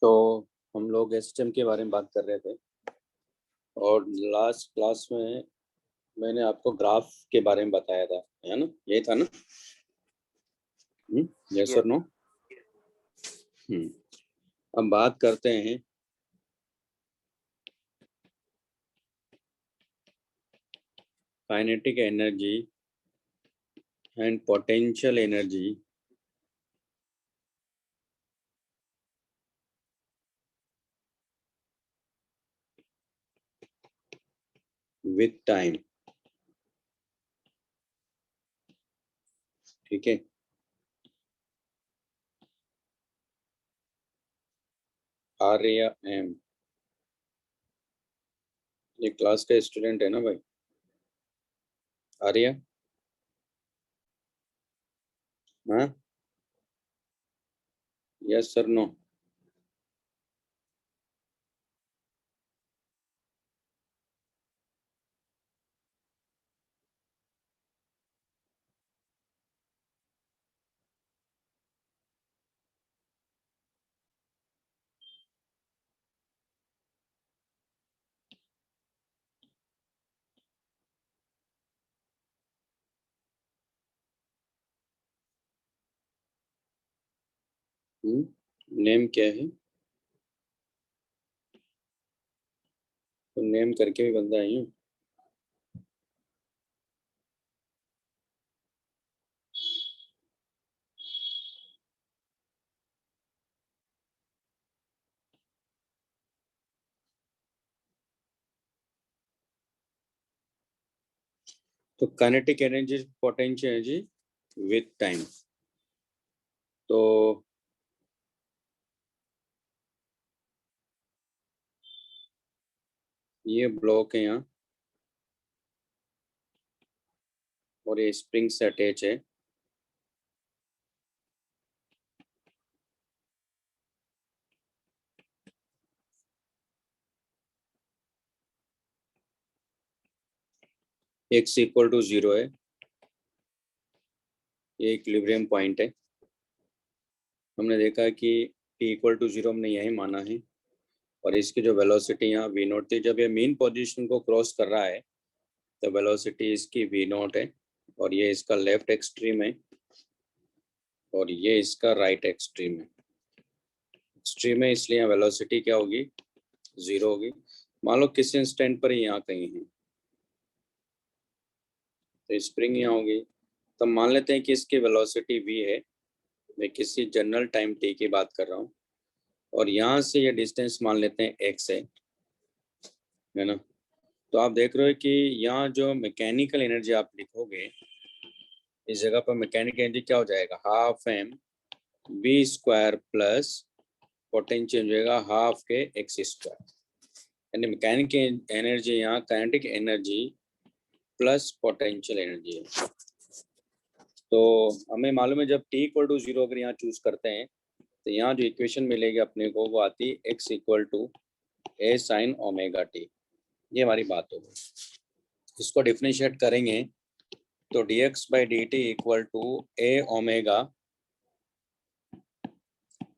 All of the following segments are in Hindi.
तो हम लोग एसएचएम के बारे में बात कर रहे थे और लास्ट क्लास में मैंने आपको ग्राफ के बारे में बताया था, है ना? यही था ना? यस और नो? अब बात करते हैं kinetic energy and potential energy with time. ठीक है, आर या एम, ये क्लास का स्टूडेंट है ना भाई? आर्या, हाँ, यस सर नो? नेम क्या है? तो नेम करके भी बंदा आई हूँ। तो kinetic energy, potential energy with time. तो ये ब्लॉक है यहाँ और ये स्प्रिंग से अटैच है। x इक्वल टू 0 है, ये इक्विलिब्रियम पॉइंट है। हमने देखा कि t इक्वल टू 0 हमने यही माना है और इसकी जो वेलोसिटी यहाँ v नॉट थी, जब ये मेन पोजीशन को क्रॉस कर रहा है तो वेलोसिटी इसकी v नॉट है और ये इसका लेफ्ट एक्सट्रीम है और ये इसका राइट एक्सट्रीम है। एक्सट्रीम है इसलिए वेलोसिटी क्या होगी? 0 होगी। मान लो किसी इंस्टेंट पर यहाँ कहीं है तो स्प्रिंग यहाँ होगी। तो मान लेते हैं कि इसकी वेलोसिटी v है, मैं किसी जनरल टाइम t की बात कर रहा हूँ और यहाँ से ये डिस्टेंस मान लेते हैं x है ना? तो आप देख रहे हो कि यहाँ जो मैकेनिकल एनर्जी आप लिखोगे, इस जगह पर मैकेनिकल एनर्जी क्या हो जाएगा? Half m v square plus potential हो जाएगा हाफ के एक्स स्क्वायर। यानी मैकेनिकल एनर्जी यहाँ kinetic energy plus potential energy है। तो हमें मालूम है जब t इक्वल टू 0 अगर यहाँ चूज करते हैं तो यहाँ जो इक्वेशन मिलेगी अपने को वो आती है x equal to a sine omega t. ये हमारी बात होगी। इसको डिफरेंशिएट करेंगे तो dx by d t equal to a omega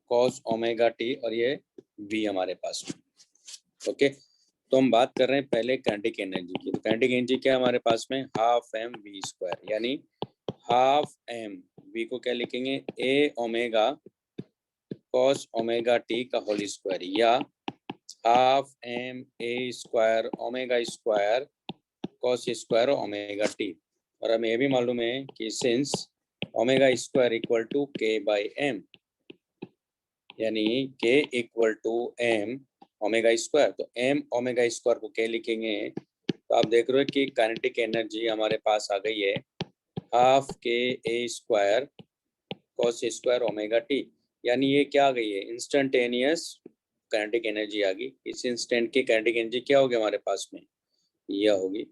cos omega t और ये v हमारे पास में। ओके, तो हम बात कर रहे हैं पहले काइनेटिक एनर्जी की। तो काइनेटिक एनर्जी क्या है हमारे पास में? हाफ एम वी स्क्वायर, यानी हाफ एम वी को क्या लिखेंगे? A omega cos omega t का होल स्क्वायर या half m a square omega square cos square omega t. और हमें ये भी मालूम है कि since omega square equal to k by m, यानी k equal to m omega square, तो एम ओमेगा स्क्वायर को क्या लिखेंगे? तो आप देख रहे हो कि काइनेटिक एनर्जी हमारे पास आ गई है half k a square cos square omega t. यानी ये क्या आ गई है? इंस्टेंटेनियस काइनेटिक एनर्जी आ गई। इस इंस्टेंट की काइनेटिक एनर्जी क्या होगी हमारे पास में? यह होगी।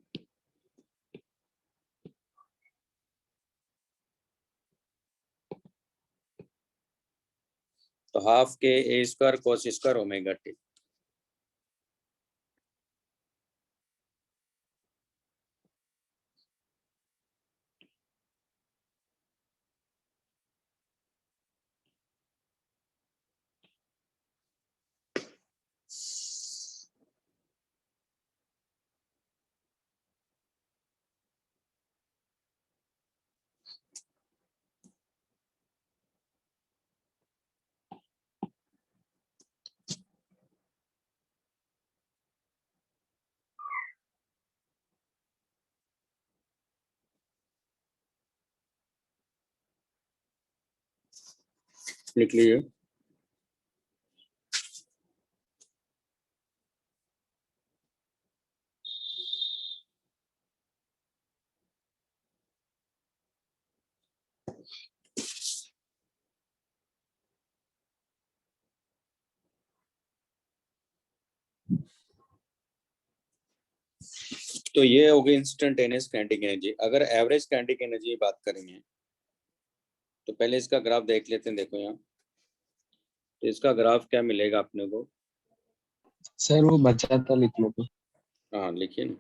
तो half k a square cos square omega t. लिख लीजिए। तो ये हो गई इंस्टेंटेनियस काइनेटिक एनर्जी। अगर एवरेज काइनेटिक एनर्जी की बात करेंगे तो पहले इसका ग्राफ देख लेते हैं। देखो यहाँ, तो इसका ग्राफ क्या मिलेगा अपने को? सर वो बचा था लिख लो तो। हाँ लिखिए ना।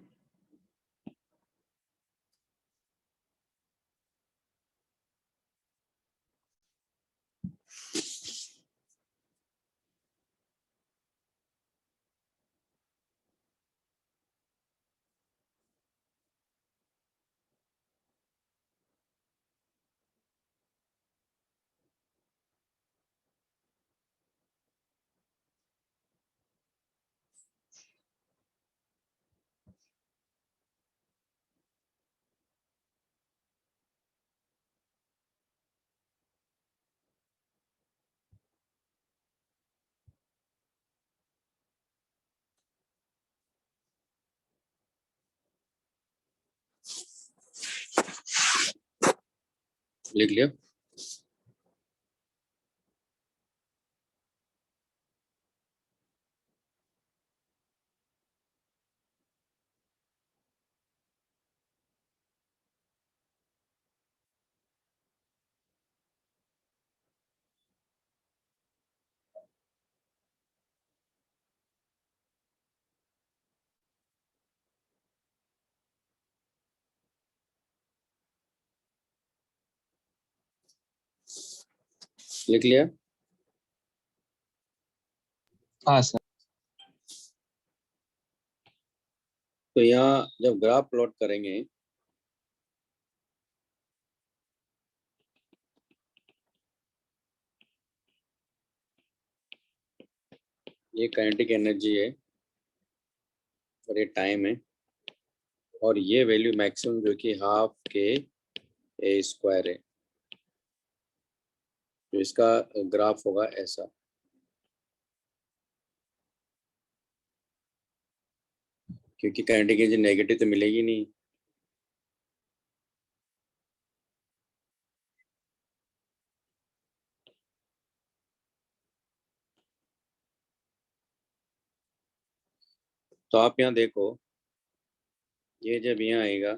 लिख लिया। लिख लिया। हाँ सर। तो यहाँ जब ग्राफ प्लॉट करेंगे ये काइनेटिक एनर्जी है और ये टाइम है, और ये वैल्यू मैक्सिमम जो कि हाफ के ए स्क्वायर है। तो इसका ग्राफ होगा ऐसा। क्योंकि काइनेटिक एनर्जी नेगेटिव तो मिलेगी नहीं। तो आप यहाँ देखो, ये जब यहाँ आएगा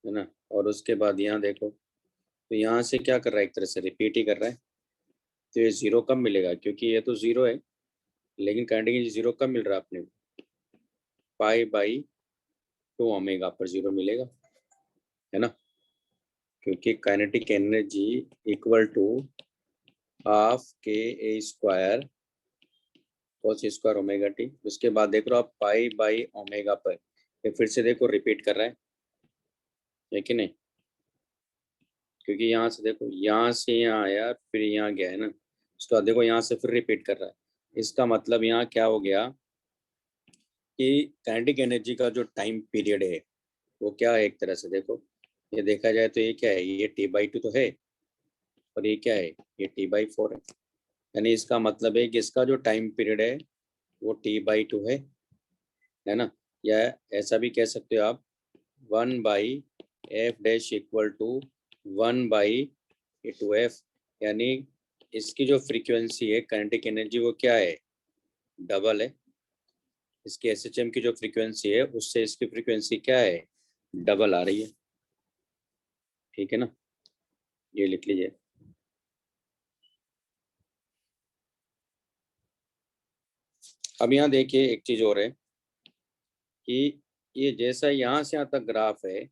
है ना, और उसके बाद यहाँ देखो, तो यहाँ से क्या कर रहा है, एक तरह से रिपीट ही कर रहा है। तो ये जीरो कब मिलेगा? क्योंकि ये तो जीरो है, लेकिन काइनेटिक एनर्जी जीरो कब मिल रहा है अपने को? पाई बाई 2 ओमेगा पर जीरो मिलेगा, है ना। क्योंकि kinetic energy equal to half k a square cos square omega t. उसके बाद देख लो आप पाई बाई ओमेगा पर, ये फिर से देखो रिपीट कर रहा है कि नहीं? क्योंकि यहाँ से देखो, यहाँ से यहाँ आया फिर यहाँ गया है ना, उसके बाद देखो यहाँ से फिर रिपीट कर रहा है। इसका मतलब यहाँ क्या हो गया कि काइनेटिक एनर्जी का जो टाइम पीरियड है वो क्या है, एक तरह से देखो, ये देखा जाए तो ये क्या है, ये t/2 तो है, और ये क्या है, ये t/4 है। यानी इसका मतलब है कि इसका जो टाइम पीरियड है वो t/2 है ना। या ऐसा भी कह सकते हो आप, 1/f इक्वल टू 1/2f। यानी इसकी जो फ्रीक्वेंसी है काइनेटिक एनर्जी वो क्या है, डबल है। इसकी एसएचएम की जो फ्रीक्वेंसी है उससे इसकी फ्रीक्वेंसी क्या है, डबल आ रही है। ठीक है ना, ये लिख लीजिए। अब यहाँ देखिए एक चीज और है कि ये जैसा यहाँ से यहाँ तक ग्राफ है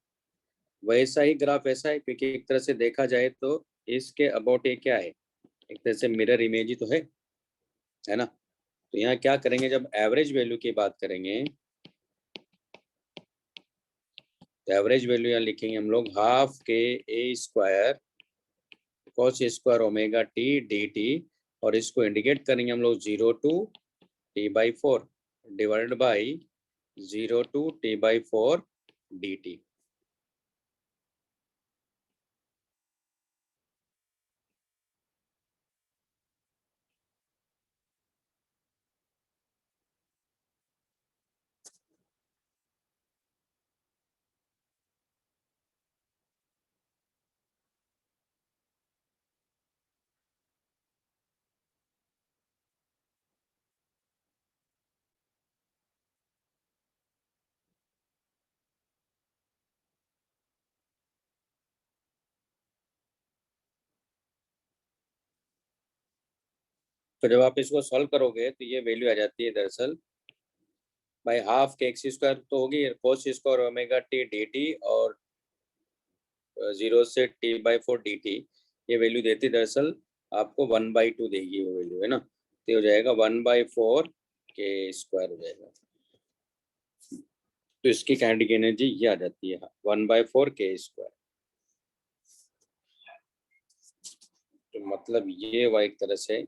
वैसा ही ग्राफ ऐसा है, क्योंकि एक तरह से देखा जाए तो इसके अबाउट ये क्या है, एक तरह से मिरर इमेज ही तो है ना। तो यहाँ क्या करेंगे, जब एवरेज वैल्यू की बात करेंगे तो एवरेज वैल्यू यहाँ लिखेंगे हम लोग half k a square cos square omega t d t, और इसको इंडिकेट करेंगे हम लोग 0 to t/4 divided by 0 to t/4 dt। तो जब आप इसको सॉल्व करोगे तो ये वैल्यू आ जाती है दरअसल by half k x square तो होगी cos square omega t d t और 0 से t/4 dt ये वैल्यू देती दरअसल आपको 1/2 देगी वो वैल्यू है ना, तो हो जाएगा 1/4 के स्क्वायर हो जाएगा। तो इसकी काइनेटिक एनर्जी ये आ जाती है 1/4 के स्क्वायर। तो मतलब ये हुआ एक तरह से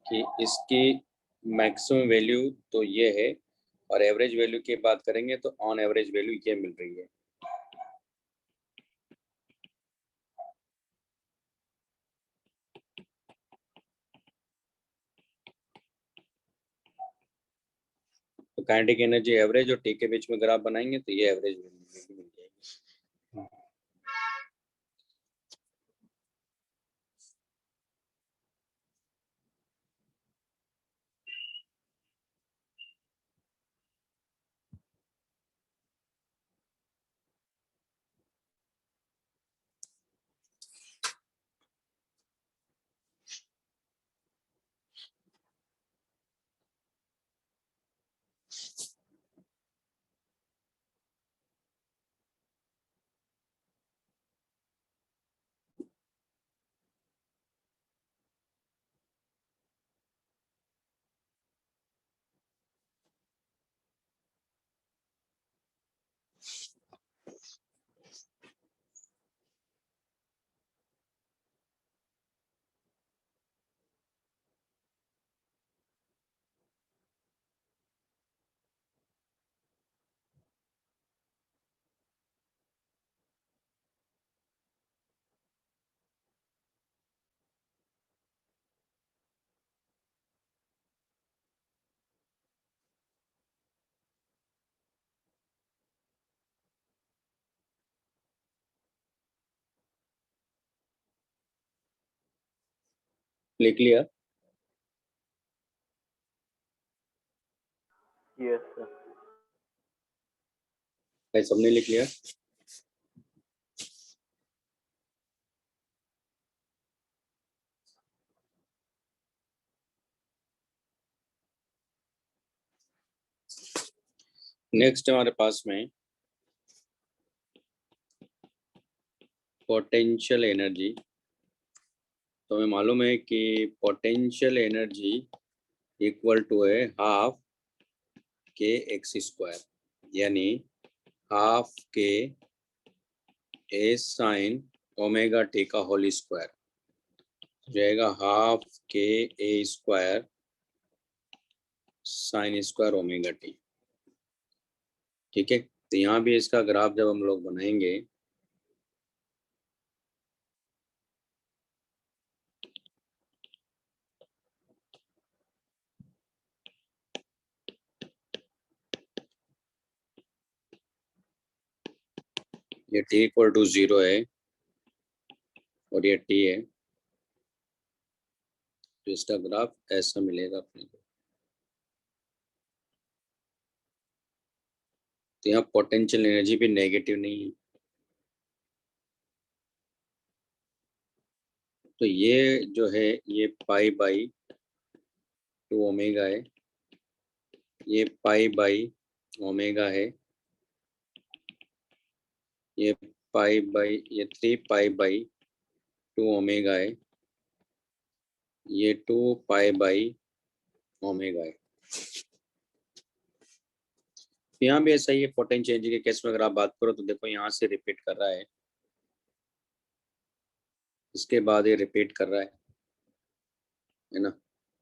कि इसकी मैक्सिमम वैल्यू तो ये है और एवरेज वैल्यू की बात करेंगे तो ऑन एवरेज वैल्यू ये मिल रही है। तो काइनेटिक एनर्जी एवरेज और टी के बीच में ग्राफ बनाएंगे तो ये एवरेज वैल्यू मिल जाएगी। लिख लिया? Yes sir. भाई सबने लिख लिया? नेक्स्ट हमारे पास में पोटेंशियल एनर्जी। तो हमें मालूम है कि पोटेंशियल एनर्जी इक्वल टू है हाफ के एक्स स्क्वायर, यानी half k a sine omega t का होल स्क्वायर जाएगा half k a square sine square omega t. ठीक है, तो यहाँ भी इसका ग्राफ जब हम लोग बनाएंगे ये t इक्वल टू 0 है और ये t है, तो इसका ग्राफ ऐसा मिलेगा अपने को। तो यहाँ पोटेंशियल एनर्जी भी नेगेटिव नहीं है, तो ये जो है ये π/2 ओमेगा है, ये π/ओमेगा है, ये ये 3π/2 ओमेगा है, ये 2π/ओमेगा है। यहाँ भी ऐसा ही है, पोटेंशियल एनर्जी के केस में अगर आप बात करो तो देखो यहाँ से रिपीट कर रहा है, इसके बाद ये रिपीट कर रहा है ना।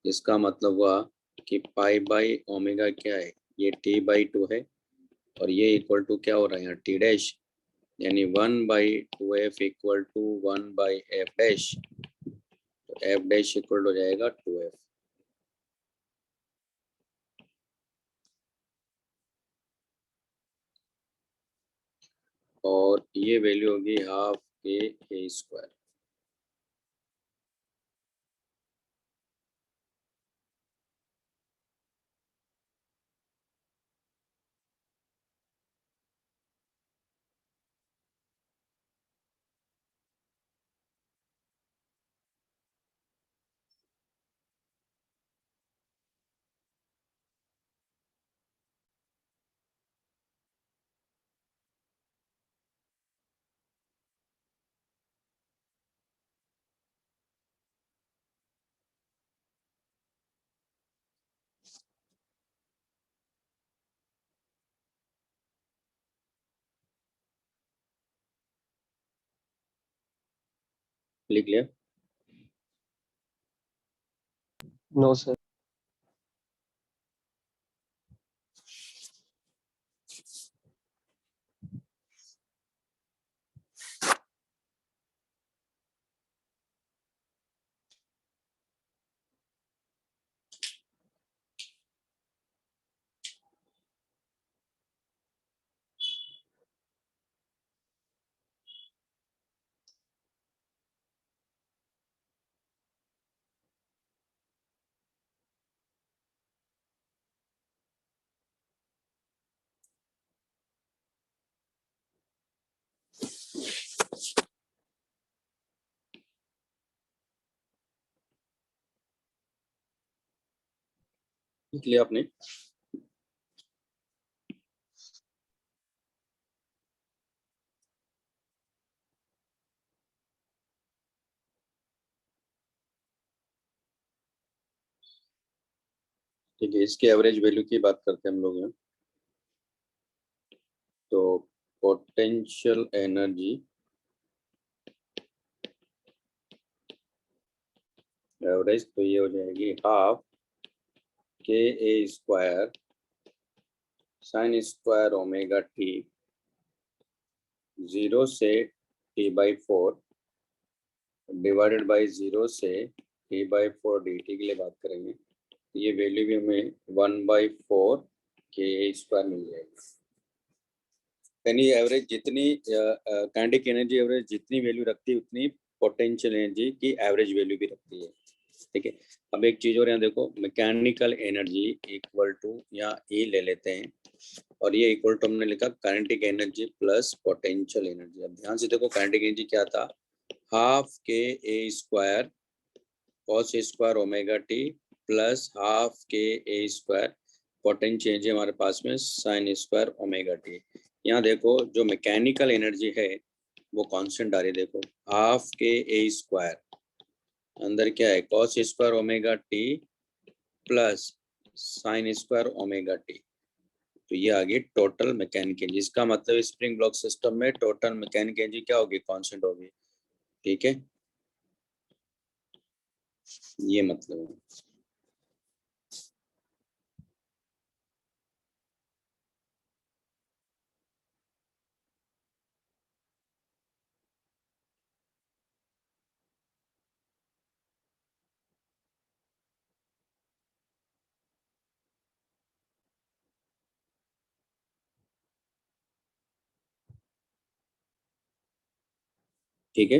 इसका मतलब हुआ कि π/ओमेगा क्या है, ये t/2 है और ये इक्वल टू क्या हो रहा है यहाँ t डैश, यानी 1/2f equal to 1/f dash, तो f डैश इक्वल हो जाएगा 2f। और ये वैल्यू होगी हाफ के ए स्क्वायर। लिख लिया? No sir. लिख लिया आपने? ठीक है, इसके एवरेज वैल्यू की बात करते हैं हम लोग यहाँ। तो पोटेंशियल एनर्जी एवरेज तो ये हो जाएगी half k a square sine square omega t 0 से t/4 डिवाइडेड बाई 0 से t/4 dt के लिए बात करेंगे। ये वैल्यू भी हमें 1/4 के स्क्वायर मिल जाएगी। यानी एवरेज जितनी काइनेटिक एनर्जी एवरेज जितनी वैल्यू रखती है उतनी पोटेंशियल एनर्जी की एवरेज वैल्यू भी रखती है। ठीक है, अब एक चीज और यहाँ देखो, मैकेनिकल एनर्जी इक्वल टू यहाँ E ले लेते हैं और ये इक्वल टू हमने लिखा kinetic energy plus potential energy. अब ध्यान से देखो, काइनेटिक एनर्जी क्या था, half k a square cos square omega t plus half k a square potential energy हमारे पास में साइन स्क्वायर ओमेगा टी। यहाँ देखो जो मैकेनिकल एनर्जी है वो कांस्टेंट आ रही है, देखो हाफ के ए स्क्वायर अंदर क्या है cos square omega t plus sign square omega t. तो ये आ गई टोटल मैकेनिकल एनर्जी। इसका मतलब स्प्रिंग ब्लॉक सिस्टम में टोटल मैकेनिकल एनर्जी क्या होगी, कांस्टेंट होगी। ठीक है, ये मतलब है। ठीक है,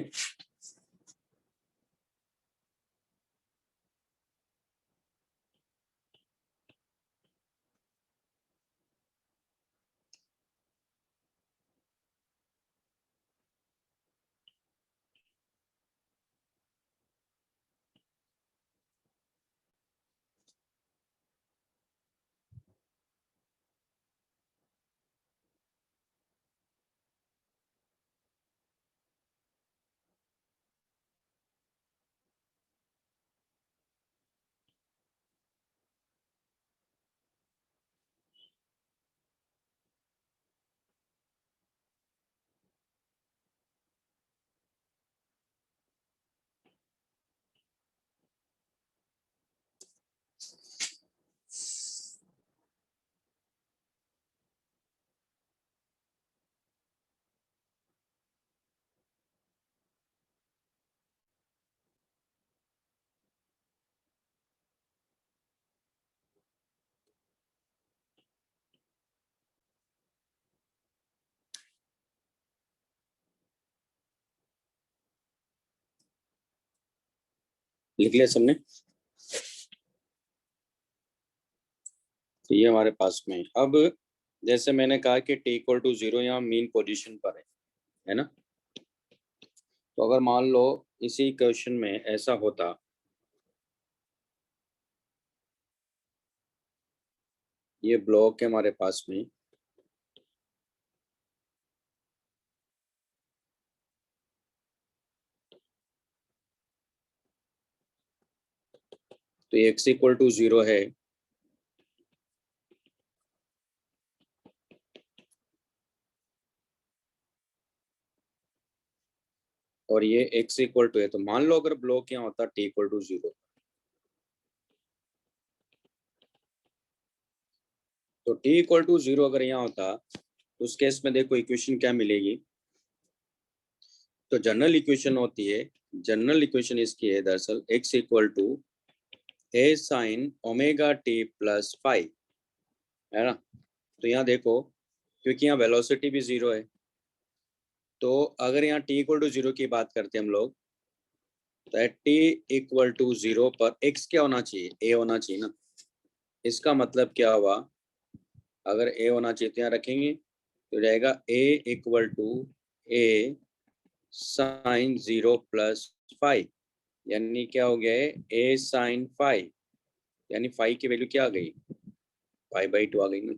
लिख लिया सबने? तो ये हमारे पास में अब जैसे मैंने कहा कि t इक्वल टू 0 यहाँ मीन पोजीशन पर है ना। तो अगर मान लो इसी क्वेश्चन में ऐसा होता, ये ब्लॉक है हमारे पास में, तो x इक्वल टू 0 है और ये x इक्वल टू है, तो मान लो अगर ब्लॉक यहाँ होता t इक्वल टू 0, तो t इक्वल टू 0 अगर यहाँ होता तो उस केस में देखो इक्वेशन क्या मिलेगी। तो जनरल इक्वेशन होती है, जनरल इक्वेशन इसकी है दरअसल x equal to a sine omega t plus five, है ना। तो यहाँ देखो, क्योंकि यहाँ वेलोसिटी भी 0 है, तो अगर यहाँ t इक्वल टू 0 की बात करते हैं हम लोग, तो एट t इक्वल टू 0 पर x क्या होना चाहिए, a होना चाहिए ना। इसका मतलब क्या हुआ, अगर a होना चाहिए तो यहाँ रखेंगे तो जाएगा a equal to a sine 0 plus five, यानी क्या हो गया है a साइन फाइव, यानी फाइव की वैल्यू क्या आ गई, 5/2 आ गई ना।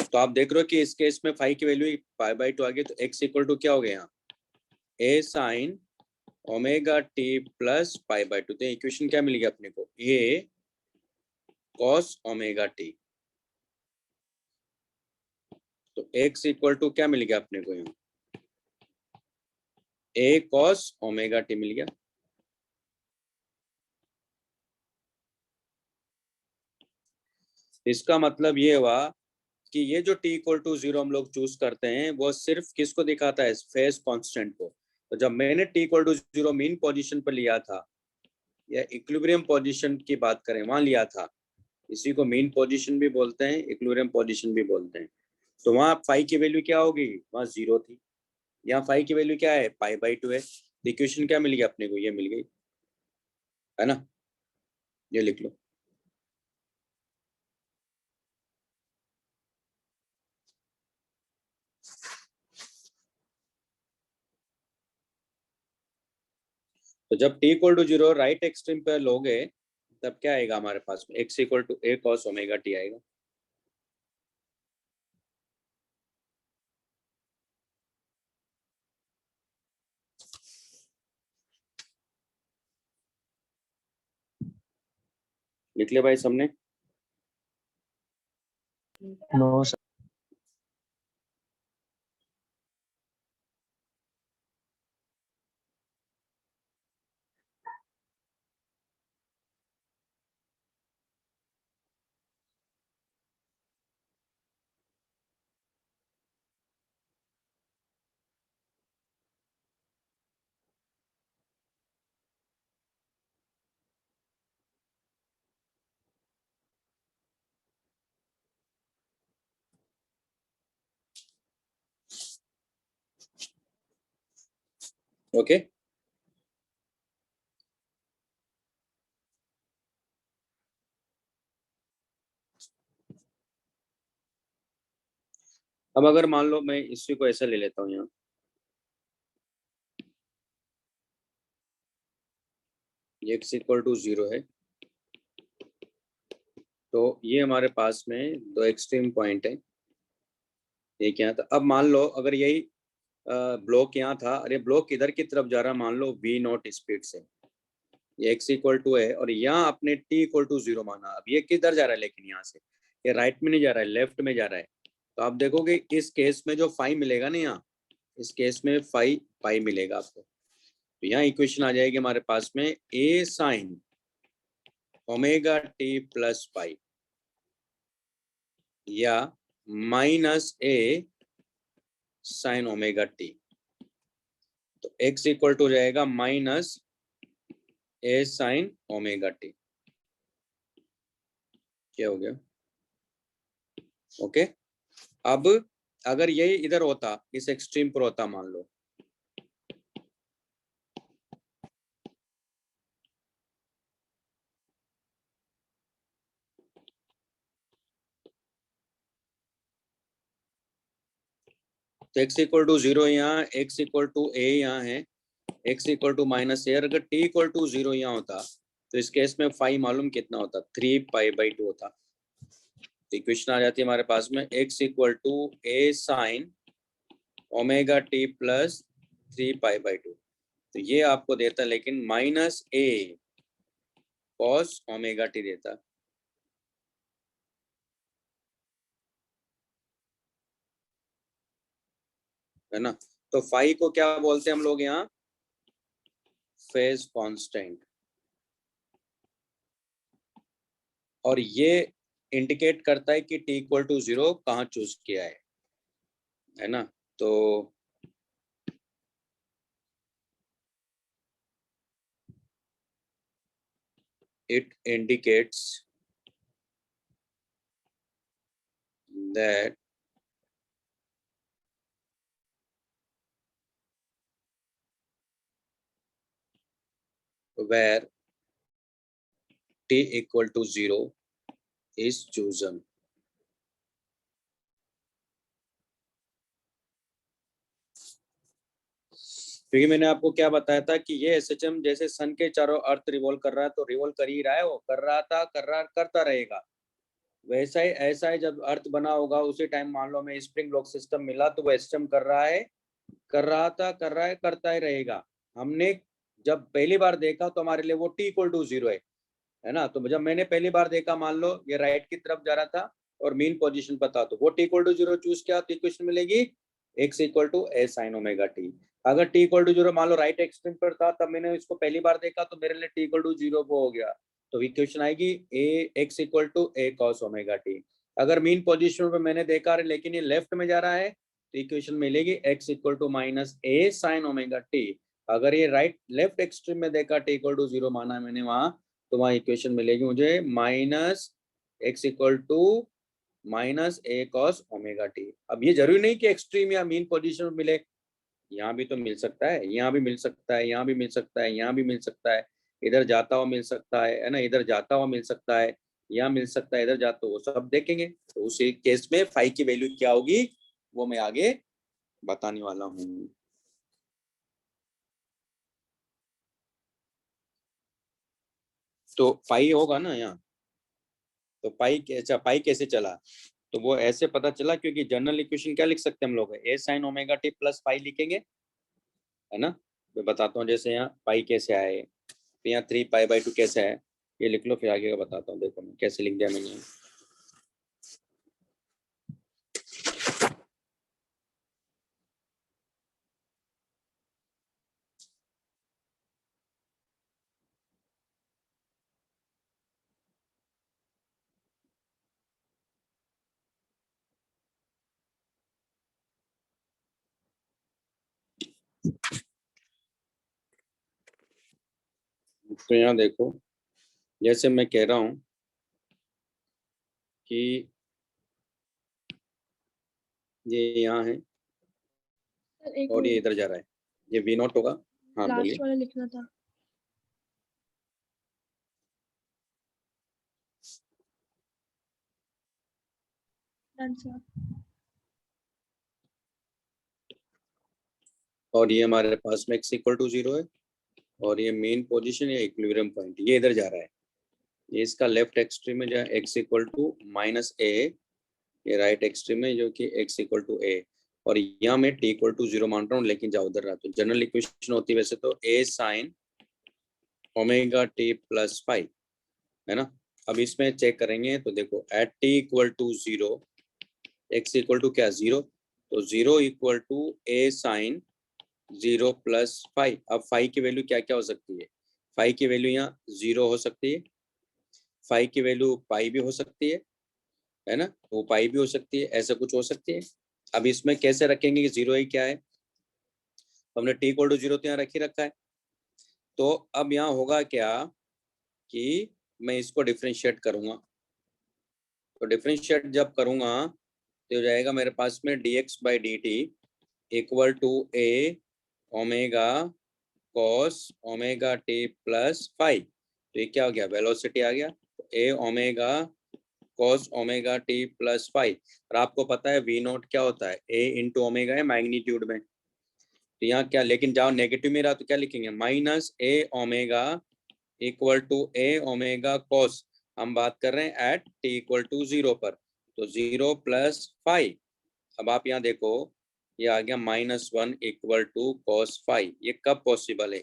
तो आप देख रहे हो कि इस केस में फाइव की वैल्यू 5/2 आ गई, तो x इक्वल टू क्या हो गया यहाँ, a sine omega t plus 5/2। तो इक्वेशन क्या मिल गया अपने को, a कॉस ओमेगा टी। तो x इक्वल टू क्या मिल गया अपने को यहाँ, a कॉस ओमेगा टी मिल गया। इसका मतलब ये हुआ कि ये जो t इक्वल टू 0 हम लोग चूज करते हैं वो सिर्फ किसको दिखाता है, फेज कांस्टेंट को। तो जब मैंने t equal to 0 mean position पर लिया था या इक्विलिब्रियम पोजीशन की बात करें वहां लिया था, इसी को मीन पोजीशन भी बोलते हैं, इक्विलिब्रियम पोजीशन भी बोलते हैं। तो वहां फाइव की वैल्यू क्या होगी, वहां 0 थी, यहाँ फाइव की वैल्यू क्या है, π/2 है। इक्वेशन क्या मिल गई अपने को, ये मिल गई, है ना। ये लिख लो। तो जब t equal to 0 right extreme पे लोगे तब क्या आएगा हमारे पास में, x equal to a cos omega t आएगा। लिख लिया भाई सबने। No, sir. ओके, अब अगर मान लो मैं इसी को ऐसा ले लेता हूँ यहाँ, ये x इक्वल टू 0 है, तो ये हमारे पास में दो एक्सट्रीम पॉइंट है, एक यहाँ था। अब मान लो अगर यही ब्लॉक यहाँ था, अरे ब्लॉक किधर की तरफ जा रहा है, मान लो v0 स्पीड से, ये x इक्वल टू है और यहाँ आपने t इक्वल टू 0 माना। अब ये किधर जा रहा है, लेकिन यहाँ से ये राइट में नहीं जा रहा है, लेफ्ट में जा रहा है। तो आप देखोगे इस केस में जो फाइव मिलेगा ना यहाँ, इस केस में फाइव पाई मिलेगा आपको। तो यहाँ इक्वेशन आ जाएगी हमारे पास में a sine omega t plus pi या minus a sine omega t. तो x इक्वल टू जाएगा minus a sine omega t. क्या हो गया, ओके। अब अगर यही इधर होता, इस एक्सट्रीम पर होता मान लो, तो x इक्वल टू 0 यहाँ, x इक्वल टू a यहाँ है, x इक्वल टू माइनस ए। अगर t इक्वल टू 0 यहाँ होता तो इस केस में फाइव मालूम कितना होता, 3π/2 होता। तो इक्वेशन आ जाती है हमारे पास में x equal to a sine omega t plus 3π/2। तो ये आपको देता लेकिन minus a cos omega t देता, है ना। तो फाइव को क्या बोलते हैं हम लोग यहाँ, फेज कांस्टेंट, और ये इंडिकेट करता है कि t इक्वल टू 0 कहाँ चूज किया है ना। तो it indicates that where t equal to 0 is chosen. क्योंकि मैंने आपको क्या बताया था कि ये एसएचएम जैसे सन के चारों अर्थ रिवॉल्व कर रहा है, तो रिवॉल्व कर ही रहा है, वो कर रहा था, करता रहेगा। वैसा ही ऐसा है, जब अर्थ बना होगा उसी टाइम मान लो हमें स्प्रिंग ब्लॉक सिस्टम मिला, तो वो एसएचएम कर रहा है, कर रहा था, कर रहा है, करता ही रहेगा। हमने जब पहली बार देखा तो हमारे लिए वो t इक्वल टू 0 है ना। तो जब मैंने पहली बार देखा, मान लो ये राइट की तरफ जा रहा था और मीन पोजीशन पता, तो वो t इक्वल टू 0 चूज किया, तो इक्वेशन मिलेगी x equal to a sin omega t। अगर t इक्वल टू 0 मान लो राइट एक्सट्रीम पर था, तब मैंने इसको पहली बार देखा, तो मेरे लिए t इक्वल टू 0 वो हो गया, तो इक्वेशन आएगी a x equal to a cos omega t। अगर मीन पोजीशन पे मैंने देखा लेकिन ये लेफ्ट में जा रहा है, तो इक्वेशन मिलेगी x equal to minus a sin omega t। अगर ये राइट लेफ्ट एक्सट्रीम में देखा t इक्वल टू 0 माना मैंने वहां, तो वहां इक्वेशन मिलेगी मुझे minus x equal to minus a cos omega t। अब ये जरूरी नहीं कि एक्सट्रीम या मीन पोजीशन में मिले, यहाँ भी तो मिल सकता है, यहाँ भी मिल सकता है, यहाँ भी मिल सकता है, यहाँ भी मिल सकता है, इधर जाता हुआ मिल सकता है ना, इधर जाता हुआ मिल सकता है, यहाँ मिल सकता है, इधर जाता हुआ, वो सब देखेंगे। तो उस केस में फाई की वैल्यू क्या होगी वो मैं आगे बताने वाला हूँ। तो पाई होगा ना यहाँ, तो पाई अच्छा पाई कैसे चला, तो वो ऐसे पता चला क्योंकि जनरल इक्वेशन क्या लिख सकते हैं हम लोग, a sine omega t plus pi लिखेंगे, है ना। मैं बताता हूँ जैसे यहाँ पाई कैसे आए, तो यहाँ 3 पाई/2 कैसे है, ये लिख लो, फिर आगे का बताता हूँ। देखो मैं कैसे लिख दिया मैंने। तो यहाँ देखो, जैसे मैं कह रहा हूँ कि ये यहाँ है और ये इधर जा रहा है, ये वी नॉट होगा। हाँ बोलिए। लास्ट वाला लिखना था। और ये हमारे पास में x इक्वल टू 0 है, और ये मेन पोजीशन या इक्विलिब्रियम पॉइंट ये इधर जा रहा है, ये इसका लेफ्ट एक्सट्रीम में जो x equal to minus a, ये राइट एक्सट्रीम में जो कि x इक्वल टू a, और यहाँ मैं t इक्वल टू 0 मान रहा हूँ, लेकिन जाओ उधर रहा, तो जनरल इक्वेशन होती है वैसे तो a sine omega t plus five, है ना। अब इसमें चेक करेंगे तो देखो at t equal to 0, x equal to क्या 0, तो 0 equal to a sine 0 plus five. अब फाइव की वैल्यू क्या क्या हो सकती है, फाइव की वैल्यू यहाँ 0 हो सकती है, फाइव की वैल्यू पाई भी हो सकती है ना, वो पाई भी हो सकती है, ऐसा कुछ हो सकती है। अब इसमें कैसे रखेंगे कि 0 ही क्या है, तो हमने t इक्वल टू 0 तो यहाँ रख ही रखा है। तो अब यहाँ होगा क्या कि मैं इसको डिफ्रेंशिएट करूंगा, तो डिफ्रेंशिएट जब करूंगा तो हो जाएगा मेरे पास में dx/dt equal to a omega cos omega t plus five. तो ये क्या हो गया, वेलोसिटी आ गया, a omega cos omega t plus five. और आपको पता है वी नोट क्या होता है, ए इंटू ओमेगा है मैग्नीट्यूड में, तो यहाँ क्या, लेकिन जाओ नेगेटिव में रहा तो क्या लिखेंगे, minus a omega equal to a omega cos, हम बात कर रहे हैं एट टी इक्वल टू 0 पर, तो 0 प्लस फाइव। अब आप यहाँ देखो, ये आ गया -1 इक्वल टू कॉस फाइव। ये कब पॉसिबल है,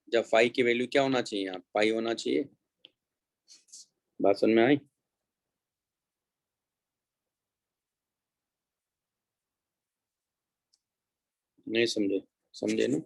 जब फाइव की वैल्यू क्या होना चाहिए, यहाँ पाई होना चाहिए। बात समझ में आई, नहीं समझे, समझे ना।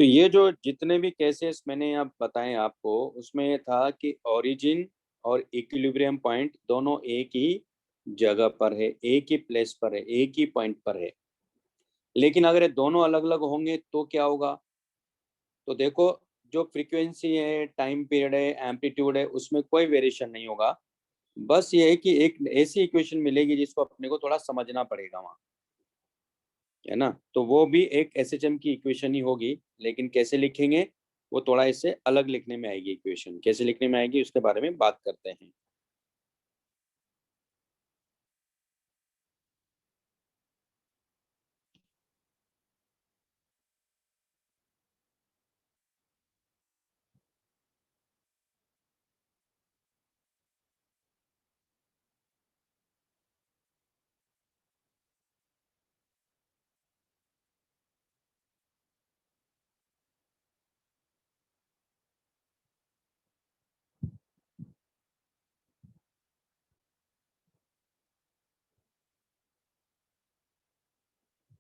तो ये जो जितने भी केसेस मैंने अब बताए आपको, उसमें ये था कि ओरिजिन और इक्विलिब्रियम पॉइंट दोनों एक ही जगह पर है, एक ही प्लेस पर है, एक ही पॉइंट पर है। लेकिन अगर ये दोनों अलग अलग होंगे तो क्या होगा? तो देखो, जो फ्रीक्वेंसी है, टाइम पीरियड है, एम्पलीट्यूड है, उसमें कोई वेरिएशन नहीं होगा। बस ये है कि एक ऐसी इक्वेशन मिलेगी जिसको अपने को थोड़ा समझना पड़ेगा वहाँ, है ना। तो वो भी एक एसएचएम की इक्वेशन ही होगी, लेकिन कैसे लिखेंगे वो थोड़ा इससे अलग लिखने में आएगी। इक्वेशन कैसे लिखने में आएगी उसके बारे में बात करते हैं।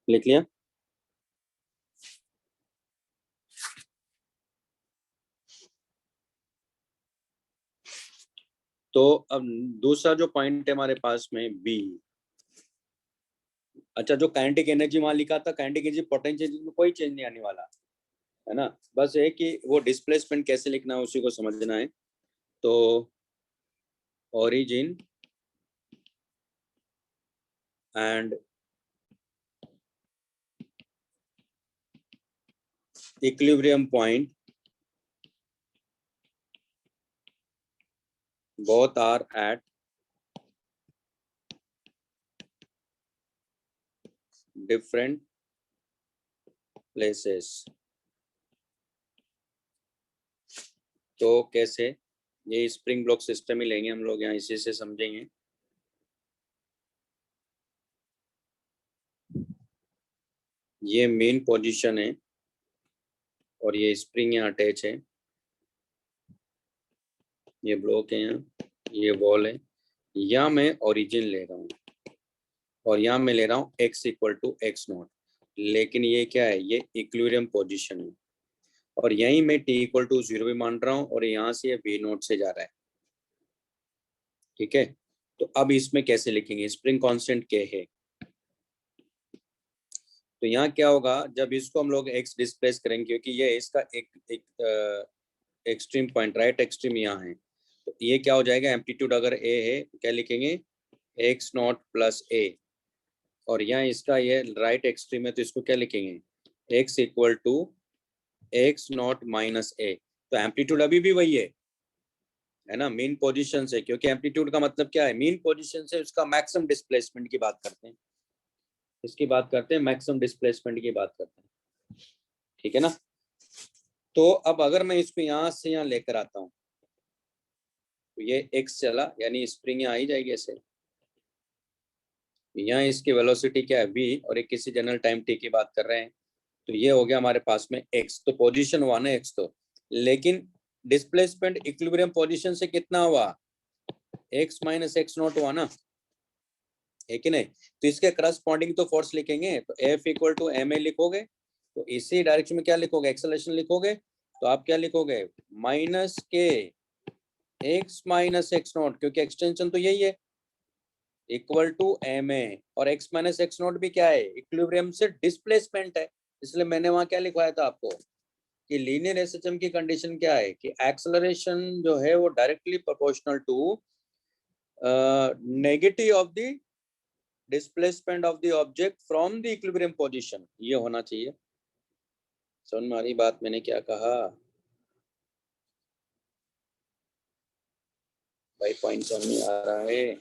लिख लिया? तो अब दूसरा जो पॉइंट है हमारे पास में बी। अच्छा, जो काइनेटिक एनर्जी वहां लिखा था, काइनेटिक एनर्जी पोटेंशियल में कोई चेंज नहीं आने वाला, है ना। बस है कि वो डिस्प्लेसमेंट कैसे लिखना है उसी को समझना है। तो origin and equilibrium point both are at different places। तो कैसे? ये स्प्रिंग ब्लॉक सिस्टम ही लेंगे हम लोग, यहाँ इसी से समझेंगे। ये मेन पोजीशन है और ये स्प्रिंग यहाँ अटैच है, ये ब्लॉक है, यहाँ ये वॉल है। यहाँ मैं ओरिजिन ले रहा हूँ और यहाँ मैं ले रहा हूँ x equal to x naught. लेकिन ये क्या है? ये इक्विलिब्रियम पोजीशन है और यहीं मैं t इक्वल टू 0 भी मान रहा हूँ और यहाँ से ये v नॉट से जा रहा है। ठीक है, तो अब इसमें कैसे लिखेंगे? स्प्रिंग कांस्टेंट k है, तो यहाँ क्या होगा जब इसको हम लोग x डिस्प्लेस करेंगे, क्योंकि ये इसका एक एक्सट्रीम पॉइंट, राइट एक्सट्रीम यहाँ है, तो ये क्या हो जाएगा? एम्पलीट्यूड अगर a है तो क्या लिखेंगे? x not plus a। और यहाँ इसका ये राइट एक्सट्रीम है तो इसको क्या लिखेंगे? x equal to x not minus a। तो एम्पलीट्यूड अभी भी वही है ना, मीन पोजीशन से, क्योंकि एम्पलीट्यूड का मतलब क्या है? मीन पोजीशन से उसका मैक्सिमम डिस्प्लेसमेंट की बात करते हैं, इसकी बात करते हैं, मैक्सिमम डिस्प्लेसमेंट की बात करते हैं। ठीक है ना। तो अब अगर मैं इसको यहाँ से यहाँ लेकर आता हूँ तो ये x चला, यानी स्प्रिंग यहाँ आ ही जाएगी ऐसे। यहाँ इसकी वेलोसिटी क्या है? v, और एक किसी जनरल टाइम t की बात कर रहे हैं, तो ये हो गया हमारे पास में x। तो पोजीशन हुआ ना x, तो लेकिन डिस्प्लेसमेंट इक्विलिब्रियम पोजीशन से कितना हुआ? x माइनस एक्स नॉट हुआ ना, है कि नहीं। तो इसके करस्पॉन्डिंग तो फोर्स लिखेंगे, तो F equal to m a लिखोगे, तो इसी डायरेक्शन में क्या लिखोगे? एक्सेलरेशन लिखोगे, तो आप क्या लिखोगे? Minus k x minus x not, क्योंकि एक्सटेंशन तो यही है, इक्वल टू एम ए। और एक्स माइनस एक्स नॉट भी क्या है? इक्विलिब्रियम से डिस्प्लेसमेंट है। इसलिए मैंने वहां क्या लिखवाया था आपको कि लीनियर एसएचएम की कंडीशन क्या है कि एक्सेलरेशन जो है वो directly proportional to negative of the displacement of the object from the equilibrium position, ये होना चाहिए। समझ में आ रही बात मैंने क्या कहा भाई? पॉइंट समझ में आ रहा है?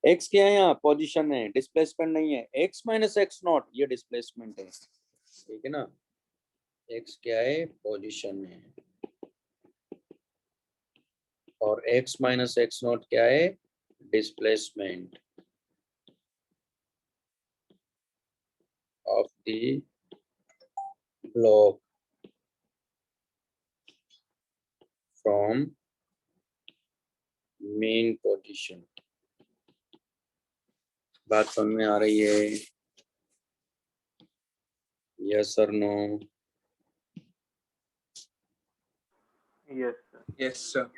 एक्स क्या है? यहाँ पोजीशन है, डिस्प्लेसमेंट नहीं है। एक्स माइनस एक्स नॉट ये डिस्प्लेसमेंट है, ठीक है ना। एक्स क्या है? पोजीशन है। और एक्स माइनस एक्स नॉट क्या है? Displacement of the block from main position. बात समझ में आ रही है? यस और no? Yes, sir. Yes, sir.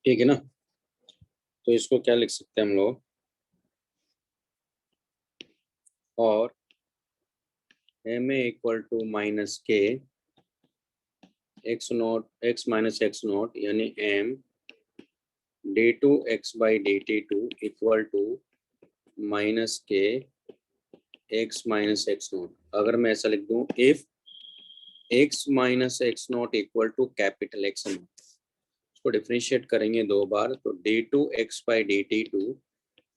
ठीक है ना। तो इसको क्या लिख सकते हैं हम लोग, और m a equal to minus k x naught x minus x naught, यानी m d two x by d t two equal to minus k x minus x naught. अगर मैं ऐसा लिख दूं, if x minus x naught equal to capital x naught, इसको डिफरेंशिएट करेंगे दो बार, तो d two x by d t two,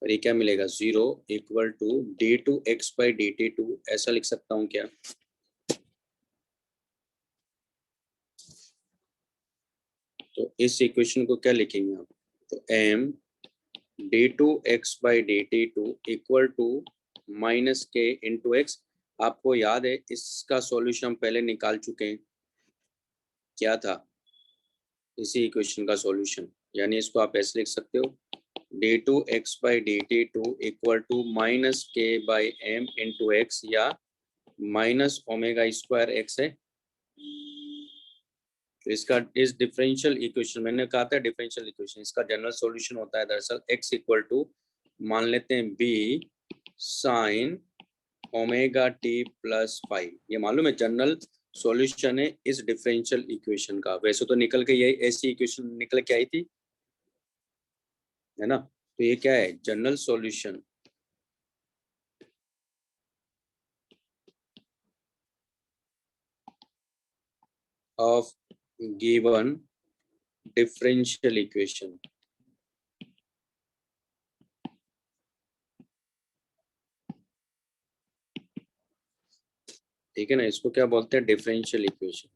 और ये क्या मिलेगा, zero equal to d two x by d t two. ऐसा लिख सकता हूँ क्या? तो इस इक्वेशन को क्या लिखेंगे आप, तो m d two x by d t two equal to minus k into x. आपको याद है इसका सॉल्यूशन हम पहले निकाल चुके हैं, क्या था इसी इक्वेशन का सॉल्यूशन, यानी इसको आप ऐसे लिख सकते हो, d two x by d t two equal to minus k by m into x, या माइनस ओमेगा स्क्वायर एक्स है। तो इसका इस डिफरेंशियल इक्वेशन, मैंने कहा था डिफरेंशियल इक्वेशन, इसका जनरल सॉल्यूशन होता है दरअसल x इक्वल टू, मान लेते हैं b sign omega t plus five. ये मालूम है जनरल सॉल्यूशन है इस डिफरेंशियल इक्वेशन का। वैसे तो निकल के यही ऐसी इक्वेशन निकल के आई थी, है ना। तो ये क्या है, general solution of given differential equation. ठीक है ना, इसको क्या बोलते हैं, डिफरेंशियल इक्वेशन।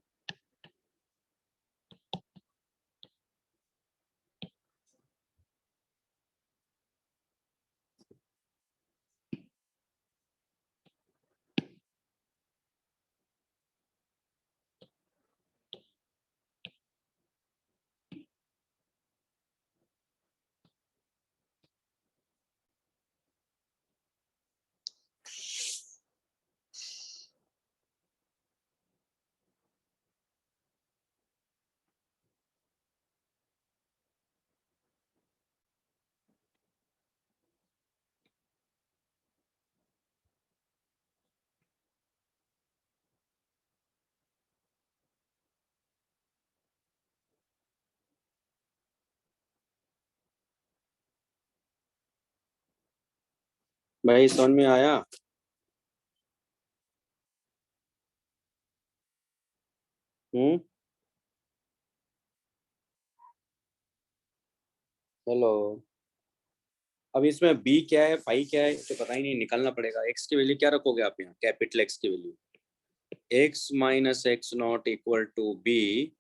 भाई समझ में आया? हेलो। अब इसमें बी क्या है, फाई क्या है, तो पता ही नहीं, निकालना पड़ेगा। एक्स की वैल्यू क्या रखोगे आप यहाँ, कैपिटल एक्स की value, x minus x naught equal to b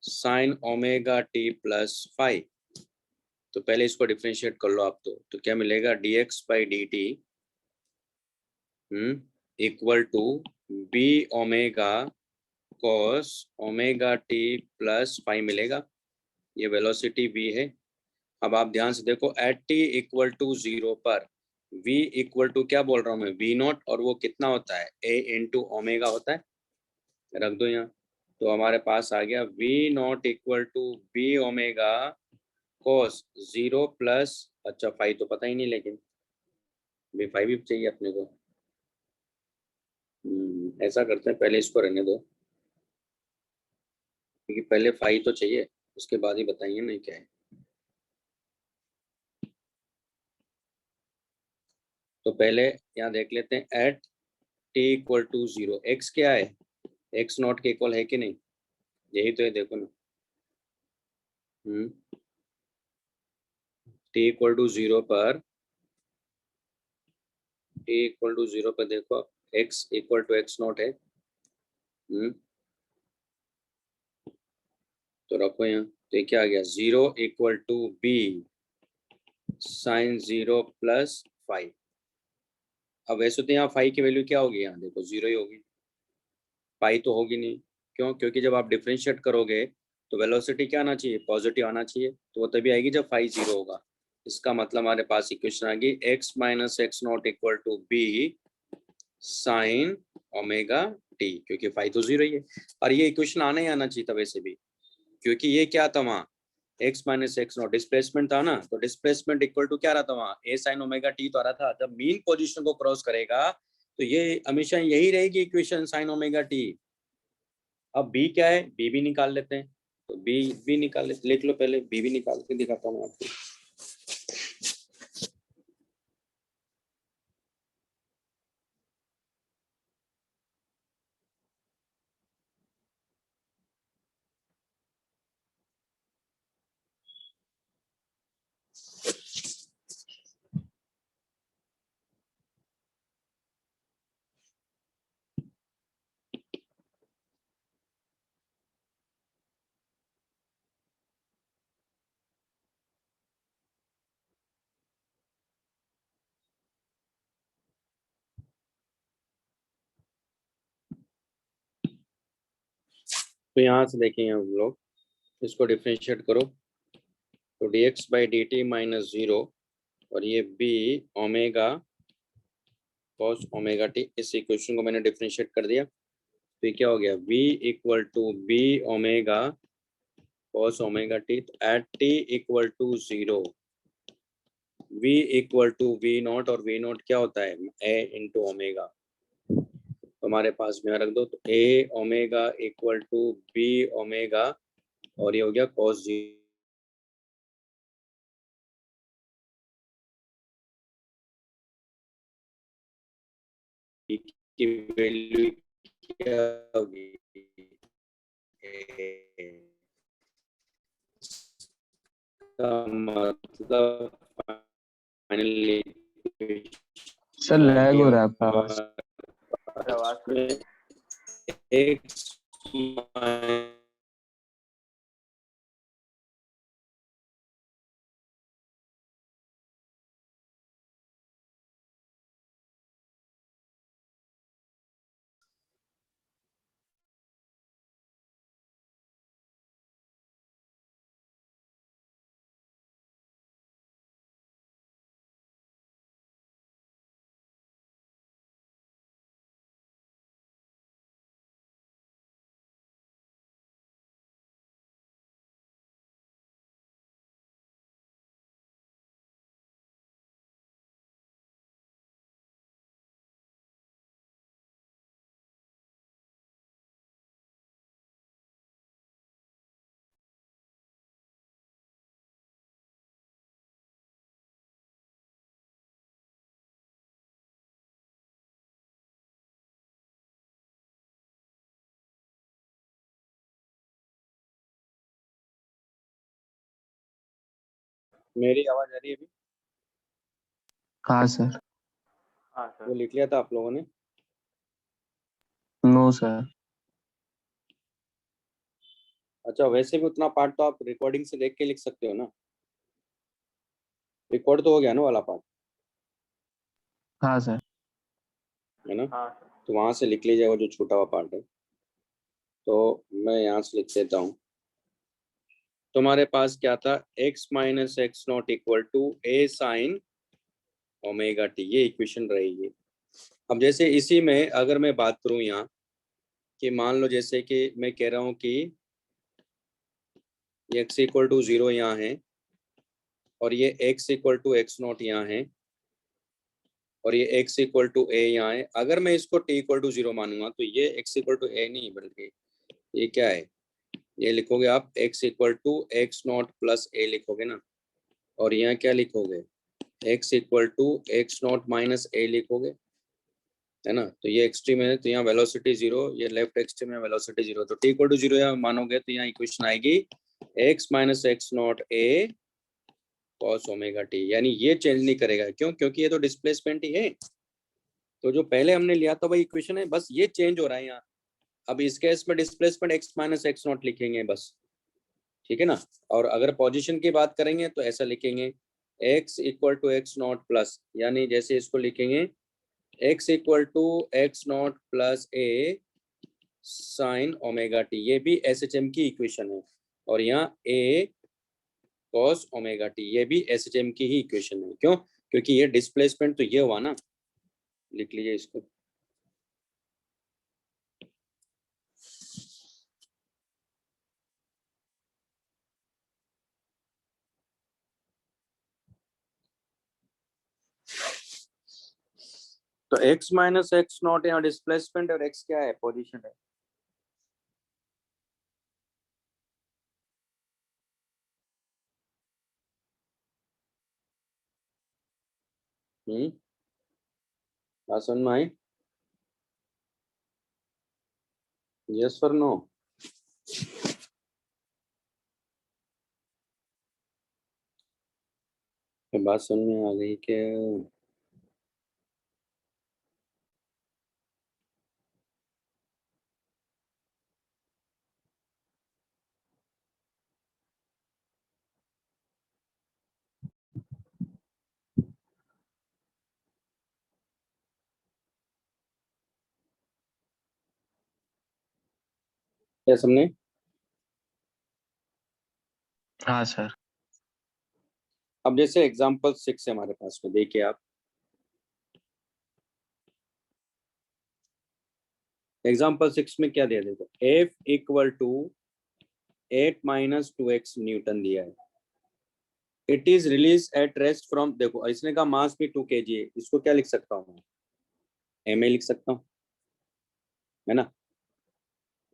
sine omega t plus five. तो पहले इसको डिफरेंशिएट कर लो आप। तो क्या मिलेगा, d x by d t equal to b omega cos omega t plus five मिलेगा। ये वेलोसिटी v है। अब आप ध्यान से देखो, एट t इक्वल टू 0 पर v इक्वल टू क्या बोल रहा हूँ मैं, v नॉट, और वो कितना होता है, a इंटू ओमेगा होता है। रख दो यहाँ। तो हमारे पास आ गया v naught equal to b omega cos 0 plus, अच्छा फाइव तो पता ही नहीं, लेकिन फाइव भी चाहिए अपने को। ऐसा करते हैं, पहले इसको रहने दो, क्योंकि पहले फाइव तो चाहिए, उसके बाद ही बताइए नहीं क्या है। तो पहले यहाँ देख लेते हैं, at t equal to 0, x क्या है, एक्स नॉट के इक्वल है कि नहीं, यही तो है, देखो ना। टी इक्वल टू 0 पर, टी इक्वल टू 0 पर देखो, x equal to x naught है। तो रखो यहाँ, तो ये क्या आ गया, 0 equal to b sine 0 plus five. अब वैसे तो यहाँ फाइव की वैल्यू क्या होगी, यहाँ देखो 0 ही होगी, फाइव तो होगी नहीं। क्यों? क्योंकि जब आप डिफरेंशिएट करोगे तो वेलोसिटी क्या आना चाहिए, पॉजिटिव आना चाहिए, तो वो तभी आएगी जब फाइव 0 होगा। इसका मतलब हमारे पास इक्वेशन आ गई, x minus x naught equal to b sine omega t, क्योंकि फाइव तो 0 ही है। और ये इक्वेशन आना ही आना चाहिए था वैसे भी, क्योंकि ये क्या था वहाँ, x minus x not displacement था ना, तो डिस्प्लेसमेंट इक्वल टू क्या रहा था वहाँ, ए साइन ओमेगा टी तो आ रहा था। जब मीन पोजीशन को क्रॉस करेगा तो ये हमेशा यही रहेगी इक्वेशन, साइन ओमेगा टी। अब बी क्या है, बी भी निकाल लेते हैं। तो बी भी निकाल लेते, लिख लो पहले, बी भी निकाल के दिखाता हूँ आपको। तो यहाँ से देखेंगे हम लोग, इसको डिफ्रेंशिएट करो, तो d x by d t minus 0, और ये b omega cos omega t, इस इक्वेशन को मैंने डिफ्रेंशिएट कर दिया। तो ये क्या हो गया, v equal to b omega cos omega t, तो at t equal to 0 v equal to v naught, और वी नॉट क्या होता है, a इंटू ओमेगा। तो हमारे पास में रख दो, तो a omega equal to b omega, और ये हो गया कॉस 0 की वैल्यू क्या होगी, मतलब फाइनली सर लैग हो रहा है आपका आवाज। एक मेरी आवाज आ रही है अभी? हाँ सर। वो लिख लिया था आप लोगों ने? No sir. अच्छा, वैसे भी उतना पार्ट तो आप रिकॉर्डिंग से देख के लिख सकते हो ना, रिकॉर्ड तो हो गया ना वाला पार्ट, हाँ सर। है ना? तो वहां से लिख लीजिएगा जो छूटा हुआ पार्ट है। तो मैं यहाँ से लिख देता हूँ। तुम्हारे पास क्या था, x minus x naught equal to a sine omega t, ये इक्वेशन रहेगी। अब जैसे इसी में अगर मैं बात करूं यहाँ कि मान लो जैसे कि मैं कह रहा हूँ कि x इक्वल टू 0 यहाँ है और ये x equal to x naught यहाँ है और ये x इक्वल टू ए यहाँ है। अगर मैं इसको t इक्वल टू 0 मानूंगा तो ये x इक्वल टू ए नहीं बल्कि ये क्या है, ये लिखोगे आप x equal to x not plus a लिखोगे ना, और यहाँ क्या लिखोगे, x equal to x not minus a लिखोगे, है ना? तो ये एक्सट्रीम है तो यहाँ वेलोसिटी 0, ये लेफ्ट एक्सट्रीम है वेलोसिटी 0, तो t इक्वल टू 0 यहाँ मानोगे तो यहाँ इक्वेशन आएगी x minus x not a cos omega t, यानी ये चेंज नहीं करेगा। क्यों? क्योंकि ये तो डिस्प्लेसमेंट ही है। तो जो पहले हमने लिया था वही इक्वेशन है, बस ये चेंज हो रहा है यहाँ। अब इस केस में displacement x minus x not लिखेंगे बस, ठीक है ना? और अगर पोजीशन की बात करेंगे तो ऐसा लिखेंगे x equal to x not plus, यानी जैसे इसको लिखेंगे x equal to x not plus a sine omega t, ये भी SHM की इक्वेशन है। और यहाँ a कॉस ओमेगा टी, ये भी SHM की ही इक्वेशन है। क्यों? क्योंकि ये डिस्प्लेसमेंट तो ये हुआ ना, लिख लीजिए इसको। तो x माइनस एक्स नॉट यहाँ डिस्प्लेसमेंट और x क्या है, पोजीशन है। बात समझ में आई? यस और नो? बात समझ में आ गई क्या? क्या समझे? हाँ सर। अब जैसे एग्जांपल 6 है हमारे पास में, देखिए आप एग्जांपल 6 में क्या दिया, देखो F equal to 8 minus 2x newton दिया है। It is release at rest from, देखो इसने का मास भी 2 kg है, इसको क्या लिख सकता हूँ मैं, ma लिख सकता हूँ, है ना?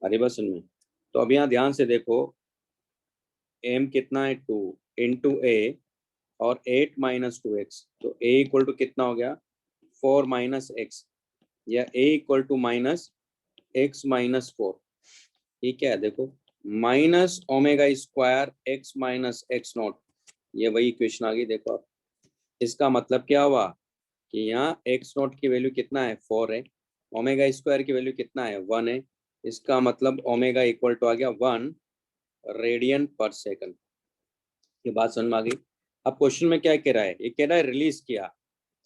अरे बस सुन में, तो अब यहाँ ध्यान से देखो, m कितना है 2 इंटू ए और 8 माइनस 2x, तो a इक्वल टू कितना हो गया 4 माइनस एक्स, या a equal to minus x minus 4। ठीक है, देखो minus omega square x minus x naught, ये वही इक्वेशन आ गई। देखो आप, इसका मतलब क्या हुआ कि यहाँ एक्स नॉट की वैल्यू कितना है 4 है, ओमेगा स्क्वायर की वैल्यू कितना है 1 है, इसका मतलब ओमेगा इक्वल टू आ गया 1 रेडियन पर सेकंड। ये बात समझ में आ गई? अब क्वेश्चन में क्या कह रहा है, ये कह रहा है रिलीज किया,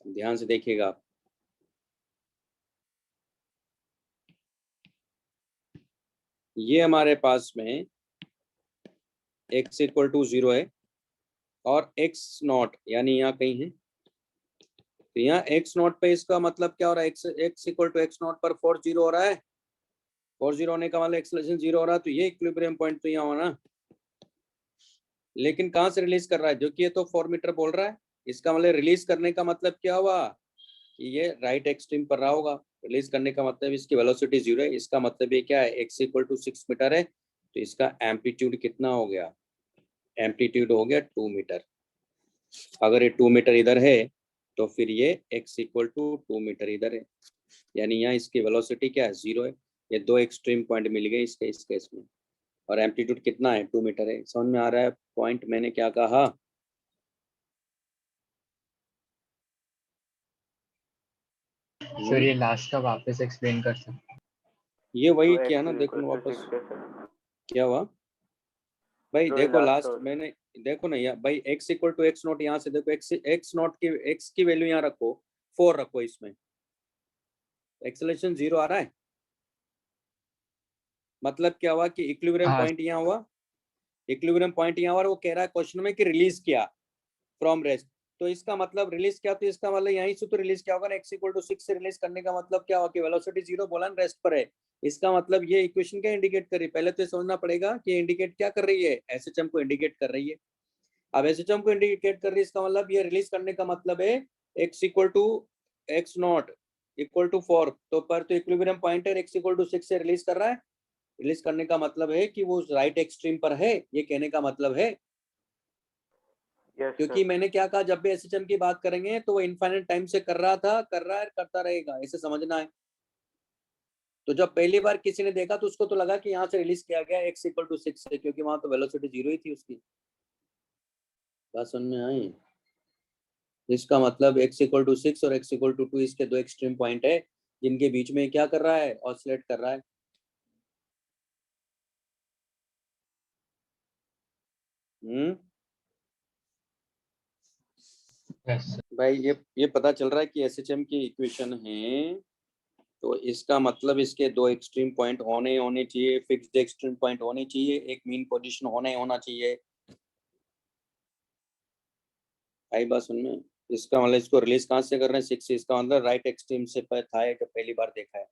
ध्यान से देखिएगा आप। ये हमारे पास में x इक्वल टू 0 है और x नॉट यानी यहाँ कहीं है, तो यहाँ x नॉट पे इसका मतलब क्या हो रहा है, x equal to x naught पर 4 0 हो रहा है, 4 0 होने का मतलब एक्सेलरेशन 0 हो रहा है, तो ये इक्विलिब्रियम पॉइंट तो यहाँ होना। लेकिन कहाँ से रिलीज कर रहा है, जो कि ये तो 4 मीटर बोल रहा है, इसका मतलब रिलीज करने का मतलब क्या हुआ कि ये राइट एक्सट्रीम पर रहा होगा। रिलीज करने का मतलब इसकी वेलोसिटी 0 है, इसका मतलब ये क्या है, x इक्वल टू 6 मीटर है, तो इसका एम्पलीट्यूड कितना हो गया, एम्पलीट्यूड हो गया 2 मीटर। अगर ये 2 मीटर इधर है तो फिर ये x इक्वल टू 2 मीटर इधर है, यानी यहाँ इसकी वेलोसिटी क्या है 0 है। ये दो एक्सट्रीम पॉइंट मिल गए इसके इस केस में, और एम्पलीट्यूड कितना है 2 मीटर है। समझ में आ रहा है पॉइंट मैंने क्या कहा? सर ये लास्ट का वापस एक्सप्लेन कर सकते? ये वही तो किया ना, x देखो equal to वापस 6 है सर। क्या हुआ भाई। तो देखो लास्ट लास्ट मैंने, देखो ना यार भाई, x equal to x naught, यहाँ से देखो x नॉट की x की वैल्यू यहाँ रखो, 4 रखो, इसमें एक्सेलरेशन 0 आ रहा है। मतलब क्या हुआ कि इक्विलिब्रियम हाँ पॉइंट यहाँ हुआ, इक्विलिब्रियम पॉइंट यहाँ हुआ, और वो कह रहा है क्वेश्चन में कि रिलीज किया फ्रॉम रेस्ट। तो इसका मतलब रिलीज किया, तो इसका मतलब यहीं से तो रिलीज क्या होगा ना, x इक्वल टू 6 से रिलीज करने का मतलब क्या होगा कि वेलोसिटी 0 बोला ना, रेस्ट पर है। इसका मतलब ये इक्वेशन क्या इंडिकेट कर रही है, पहले तो समझना पड़ेगा कि इंडिकेट क्या कर रही है, एसएचएम को इंडिकेट कर रही है। अब एसएचएम को इंडिकेट कर रही है, इसका मतलब ये रिलीज करने का मतलब है x equal to x naught equal to 4। तो पर तो इक्विलिब्रियम पॉइंट है, x इक्वल टू 6 से रिलीज कर रहा है। रिलीज करने का मतलब है कि वो राइट एक्सट्रीम पर है, ये कहने का मतलब है। यस क्योंकि मैंने क्या कहा, जब भी एसएचएम की बात करेंगे तो वो इनफाइनाइट टाइम से कर रहा था, कर रहा है, करता रहेगा, ऐसे समझना है। तो जब पहली बार किसी ने देखा तो उसको तो लगा कि यहाँ से रिलीज किया गया x इक्वल टू 6 से, क्योंकि वहां तो वेलोसिटी 0 ही थी उसकी। बात समझ में आई? इसका मतलब x इक्वल टू 6 और x इक्वल टू 2 इसके दो एक्सट्रीम पॉइंट है, जिनके बीच में क्या कर रहा है, ऑसिलेट कर रहा है। हम्म यस भाई ये पता चल रहा है कि एसएचएम की इक्वेशन है, तो इसका मतलब इसके दो एक्सट्रीम पॉइंट होने चाहिए, फिक्स्ड एक्सट्रीम पॉइंट होने चाहिए, एक मीन पोजीशन होना चाहिए। आई बात सुन में? इसका मतलब इसको रिलीज कहाँ से कर रहे हैं, 6। इसका मतलब राइट एक्सट्रीम से पर था, जो पहली बार देखा है,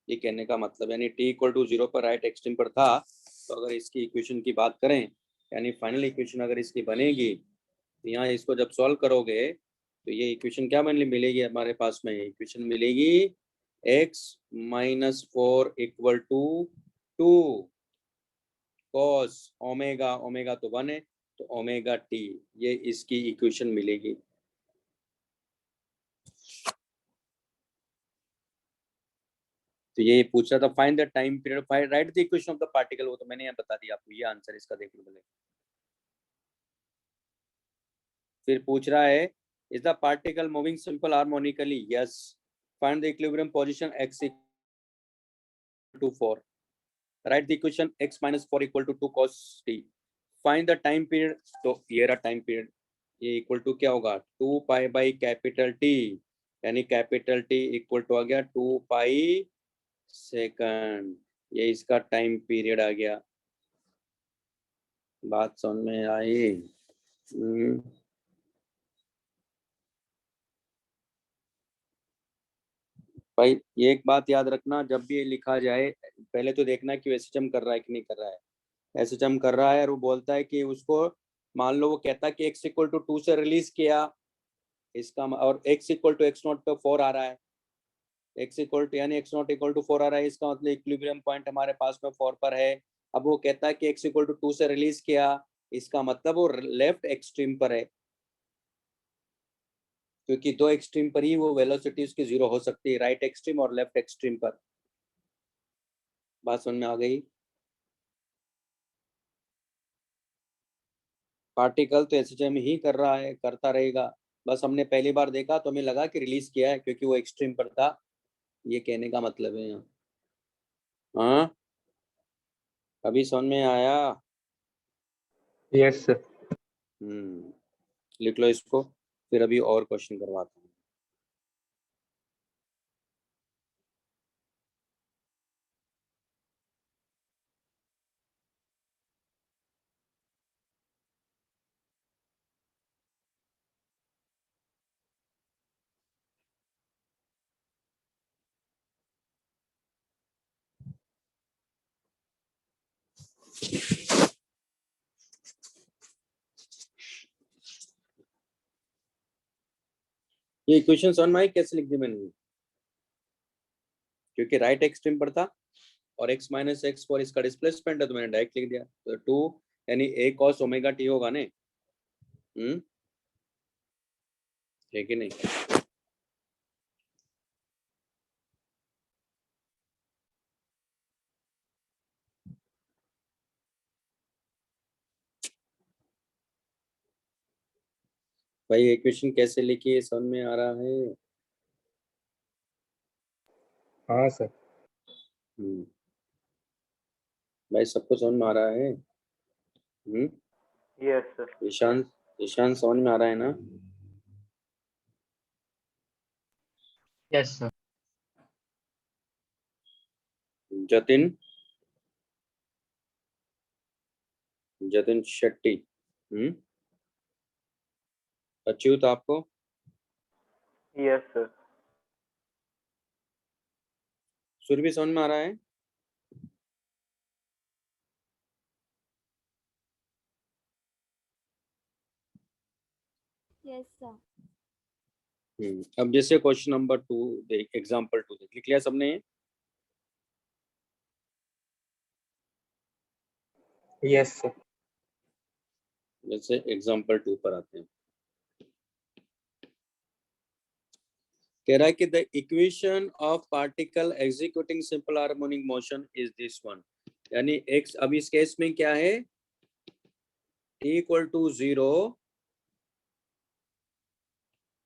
ये कहने का मतलब, यानी t इक्वल टू 0 पर राइट एक्सट्रीम पर था। तो अगर इसकी इक्वेशन की बात करें, यानी फाइनल इक्वेशन अगर इसकी बनेगी, तो यहाँ इसको जब सॉल्व करोगे तो ये इक्वेशन क्या मिलेगी हमारे पास में, इक्वेशन मिलेगी x minus 4 equal to 2 cos omega, omega तो 1 है, तो ओमेगा t, ये इसकी इक्वेशन मिलेगी। तो ये पूछ रहा था find the time period, find right the equation of the particle, वो तो मैंने यहाँ बता दिया आपको, ये आंसर इसका देख लो पहले। फिर पूछ रहा है is the particle moving simple harmonically, yes. Find the equilibrium position x equal to 4, write the equation x minus 4 equal to 2 cos t, find the time period. तो ये रहा टाइम पीरियड, ये इक्वल टू क्या होगा, 2 पाई बाई कैपिटल टी, यानी कैपिटल टी इक्वल टू आ गया 2 पाई सेकंड, ये इसका टाइम पीरियड आ गया। बात समझ में आई? भाई ये एक बात याद रखना, जब भी ये लिखा जाए पहले तो देखना कि एसएचएम कर रहा है कि नहीं कर रहा है। एसएचएम कर रहा है और वो बोलता है कि उसको, मान लो वो कहता है कि x इक्वल टू 2 से रिलीज किया, इसका और x equal to x naught पे 4 आ रहा है, x इक्वल टू यानी x नॉट इक्वल टू 4 आ रहा है, इसका मतलब इक्विलिब्रियम पॉइंट हमारे पास में 4 पर है। अब वो कहता है कि x इक्वल टू 2 से रिलीज किया, इसका मतलब वो लेफ्ट एक्सट्रीम पर है, क्योंकि दो एक्सट्रीम पर ही वो वेलोसिटी उसकी 0 हो सकती है, राइट एक्सट्रीम और लेफ्ट एक्सट्रीम पर। बात समझ में आ गई? पार्टिकल तो एसएचएम ही कर रहा है, करता रहेगा, बस हमने पहली बार देखा तो हमें लगा कि रिलीज किया है क्योंकि वो एक्सट्रीम पर था, ये कहने का मतलब है यहाँ। हाँ अभी समझ में आया? Yes sir. लिख लो इसको, फिर अभी और क्वेश्चन करवाता हूँ। ये इक्वेशन समझ में आई कैसे लिख दी मैंने, क्योंकि राइट एक्सट्रीम पर था और x माइनस एक्स फॉर इसका डिस्प्लेसमेंट है, तो मैंने डायरेक्ट लिख दिया, तो 2 यानी a cos ओमेगा t होगा ने। है कि नहीं? भाई इक्वेशन कैसे लिखी है समझ में आ रहा है? हाँ सर। भाई सबको समझ में आ रहा है? Yes, sir. ईशान, ईशान समझ में आ रहा है ना? Yes sir. जतिन, जतिन शेट्टी, अच्युत आपको? Yes, sir. सुरभि समझ में आ रहा है? Yes sir. अब जैसे क्वेश्चन नंबर 2 देख, एग्जांपल 2 देख लिया सबने? Yes sir. जैसे एग्जांपल 2 पर आते हैं। कह रहा है कि the equation of particle executing simple harmonic motion is this one, यानी x, अब इस केस में क्या है, t इक्वल टू 0,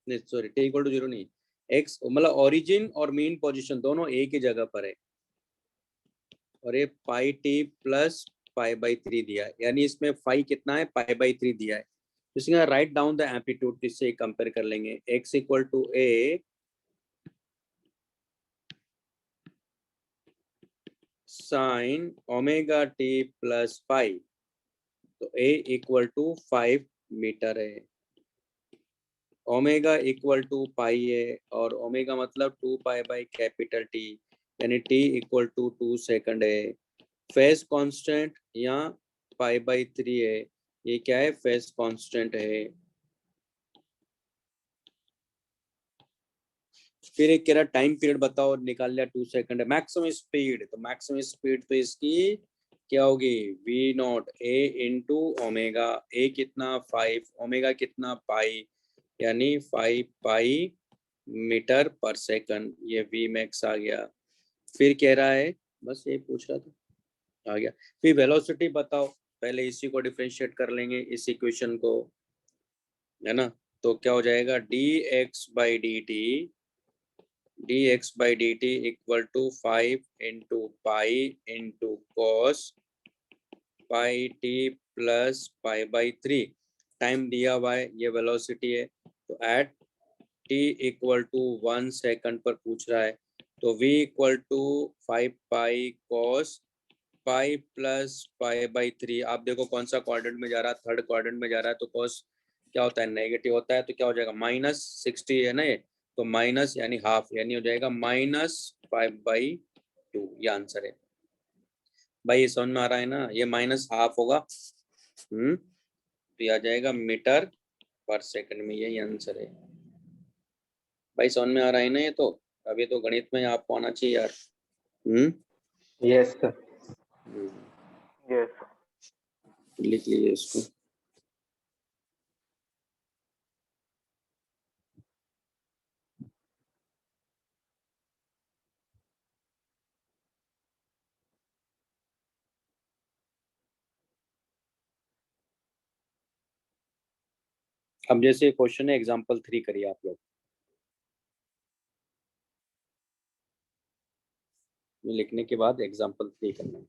नहीं सॉरी, t इक्वल टू 0 नहीं, x मतलब ओरिजिन और मीन पोजीशन दोनों एक ही जगह पर है, और ये पाई टी प्लस पाई बाई 3 दिया है, यानी इसमें फाई कितना है, पाई बाई 3 दिया है। इसमें राइट डाउन द एम्पलीट्यूड, इससे कंपेयर कर लेंगे, x equal to a sine omega t plus pi, तो a इक्वल टू 5 मीटर है, ओमेगा इक्वल टू पाई है, और ओमेगा मतलब 2 पाई बाई कैपिटल टी, यानी t इक्वल टू 2 सेकंड है। फेज कांस्टेंट या पाई बाई 3 है, ये क्या है, फेज कांस्टेंट है। फिर एक कह रहा टाइम पीरियड बताओ, निकाल लिया 2 सेकंड है। मैक्सिमम स्पीड, तो मैक्सिमम स्पीड तो इसकी क्या होगी, v not a into omega, a कितना 5, ओमेगा कितना पाई, यानी 5 पाई मीटर पर सेकंड, ये v मैक्स आ गया। फिर कह रहा है, बस ये पूछ रहा था, आ गया। फिर वेलोसिटी बताओ, पहले इसी को डिफरेंशिएट कर लेंगे, इस इक्वेशन को, है ना, तो क्या हो जाएगा, dx by d t, dx by dt equal to 5 into pi into cos pi t plus pi by 3, time दिया हुआ है, ये वेलोसिटी है, तो at t equal to 1 second पर पूछ रहा है, तो v equal to 5 pi cos pi plus pi by 3, आप देखो कौन सा क्वाड्रेंट में जा रहा है, थर्ड क्वाड्रेंट में जा रहा है, तो कॉस क्या होता है, नेगेटिव होता है, तो क्या हो जाएगा, -60 है ना ये, तो माइनस यानी हाफ, यानी हो जाएगा -5/2, ये आंसर है। भाई ये समझ में आ रहा है ना, ये माइनस हाफ होगा, तो ये आ जाएगा मीटर पर सेकंड में, यही आंसर है। भाई समझ में आ रहा है ना ये, तो अभी तो गणित में आपको आना चाहिए यार। Yes sir. Yes. लिख लीजिए इसको। अब जैसे क्वेश्चन है, एग्जांपल 3 करिए आप लोग, लिखने के बाद एग्जांपल 3 करना है।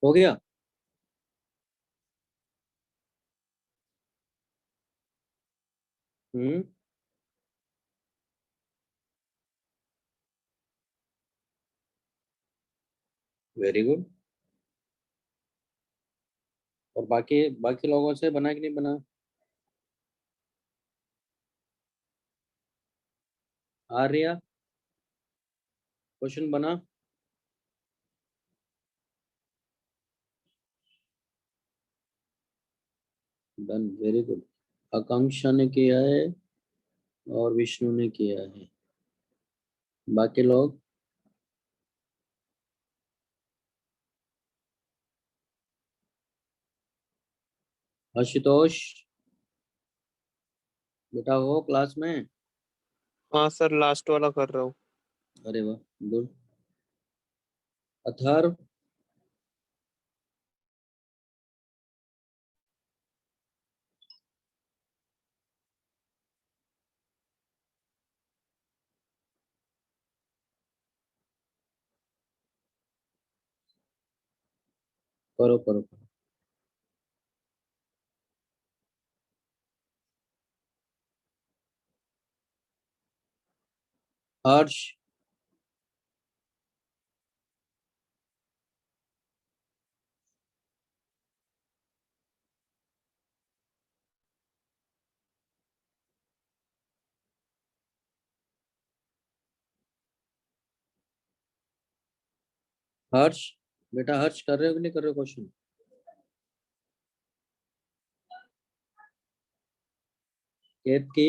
हो गया? Hmm, very good. और बाकी बाकी लोगों से बना कि नहीं बना? आर्या, क्वेश्चन बना? Done, very good. आकांक्षा ने किया है और विष्णु ने किया है। बाकी लोग? आशुतोष, बेटा हो क्लास में? हाँ सर, लास्ट वाला कर रहा हूँ। अरे वाह, गुड। अथर्व? करो करो करो। हर्ष? हर्ष, बेटा हर्ष कर रहे हो कि नहीं कर रहे हो क्वेश्चन? केतकी?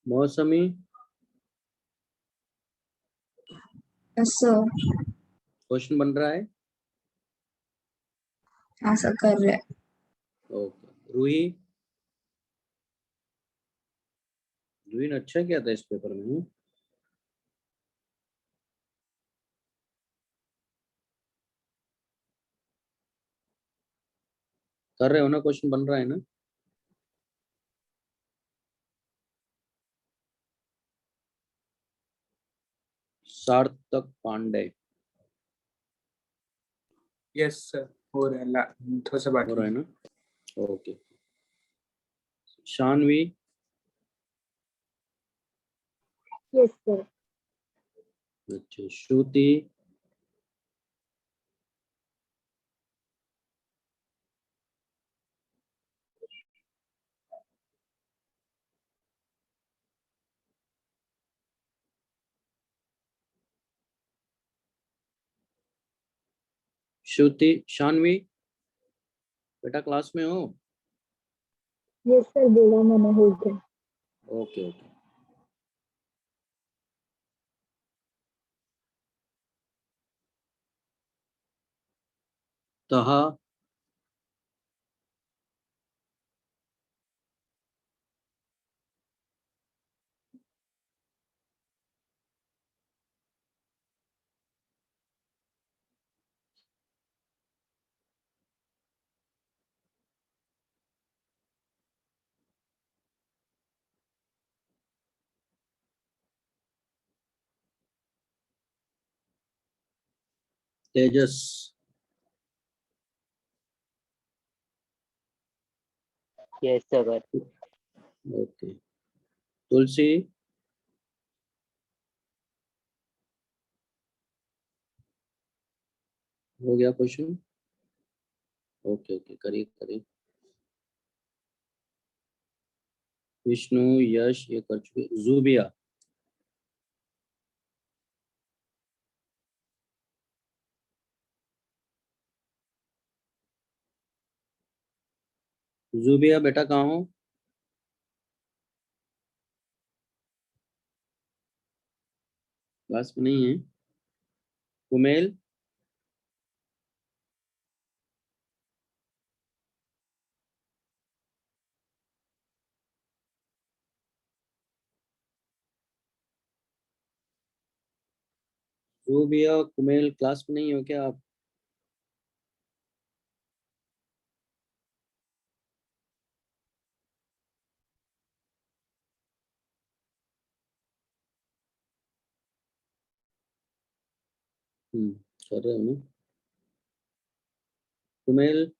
मौसमी? Yes sir. क्वेश्चन बन रहा है? हाँ सर, कर रहे हैं। ओके। रूही? रूही ने अच्छा किया था इस पेपर में। कर रहे हो ना? क्वेश्चन बन रहा है ना? सार्थक पांडे? यस सर, हो रहा है। थोड़ा सा हो बाकी रहा है है। ना? ओके। शानवी? Yes sir. अच्छा। श्रुति? श्रुति, शानवी, बेटा क्लास में हो? यस सर, बोला मैंने, हो गया। Okay okay. Taha? Tejas? Yes sir. Okay. Tulsi? हो गया क्वेश्चन? ओके ओके, करिए करिए। विष्णु, यश ये कर चुके। जूबिया? जूबिया बेटा कहाँ हो? क्लास में नहीं है? कुमेल? जूबिया, कुमेल क्लास में नहीं हो क्या आप? कर रहे हो ना कुमेल?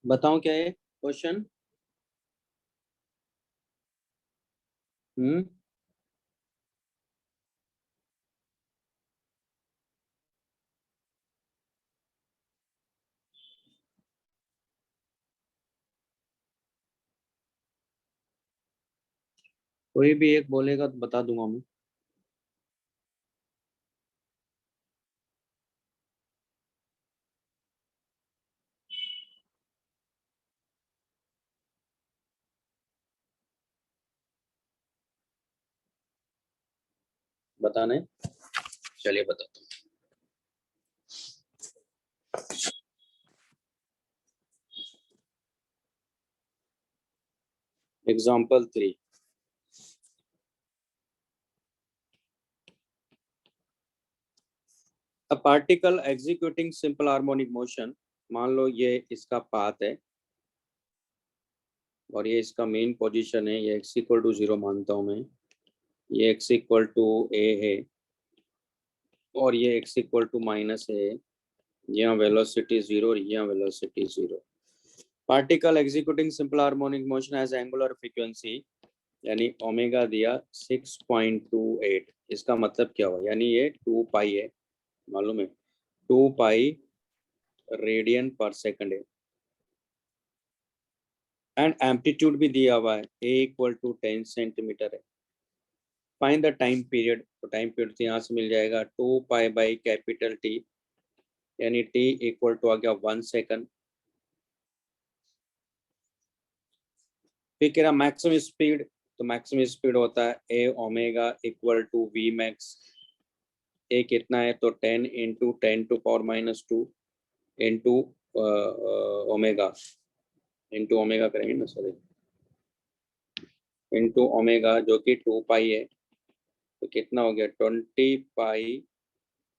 बताओ क्या है क्वेश्चन? कोई भी एक बोलेगा तो बता दूंगा मैं। बताना है? चलिए बताता हूँ। Example 3, a particle executing simple harmonic motion. मान लो ये इसका पाथ है और ये इसका मेन पोजीशन है, ये x इक्वल टू 0 मानता हूँ मैं, ये x इक्वल टू a है और ये x इक्वल टू माइनस है, यहाँ वेलोसिटी 0 और यहाँ velocity 0। Particle executing simple harmonic motion has angular frequency, यानी ओमेगा दिया 6.28। इसका मतलब क्या हुआ, यानी ये 2 पाई है, मालूम है 2 पाई रेडियन पर सेकंड है। एंड एम्पलीट्यूड भी दिया हुआ है, a इक्वल टू 10 सेंटीमीटर है। फाइंड द टाइम पीरियड, तो टाइम पीरियड तो यहाँ से मिल जाएगा 2 पाई बाई कैपिटल T, यानी T इक्वल टू आ गया 1 सेकंड। फिर कह रहा मैक्सिमम स्पीड, तो मैक्सिमम स्पीड होता है a omega equal to v max. a कितना है, तो 10 into 10⁻⁻2 into omega, into omega करेंगे ना, सॉरी, इंटू ओमेगा जो कि 2 पाई है, तो कितना हो गया 20 पाई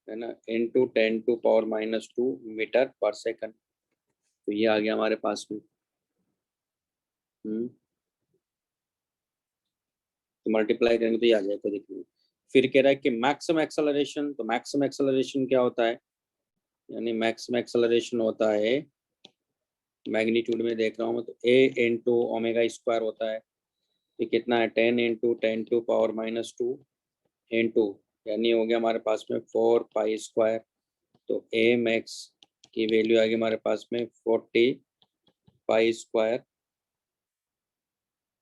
है ना, इंटू 10⁻⁻2 मीटर पर सेकंड। तो ये आ गया हमारे पास में। तो मल्टीप्लाई करेंगे तो ये आ जाएगा, देखिए। फिर कह रहा है कि मैक्सिमम एक्सेलरेशन, तो मैक्सिमम एक्सेलरेशन क्या होता है, यानी मैक्सिमम एक्सेलरेशन होता है, मैग्नीट्यूड में देख रहा हूँ मैं, तो a इंटू ओमेगा स्क्वायर होता है। तो कितना है 10 इंटू 10⁻⁻2 इंटू, यानी हो गया हमारे पास में 4 पाई स्क्वायर। तो a मैक्स की वैल्यू आ गई हमारे पास में 40 पाई स्क्वायर,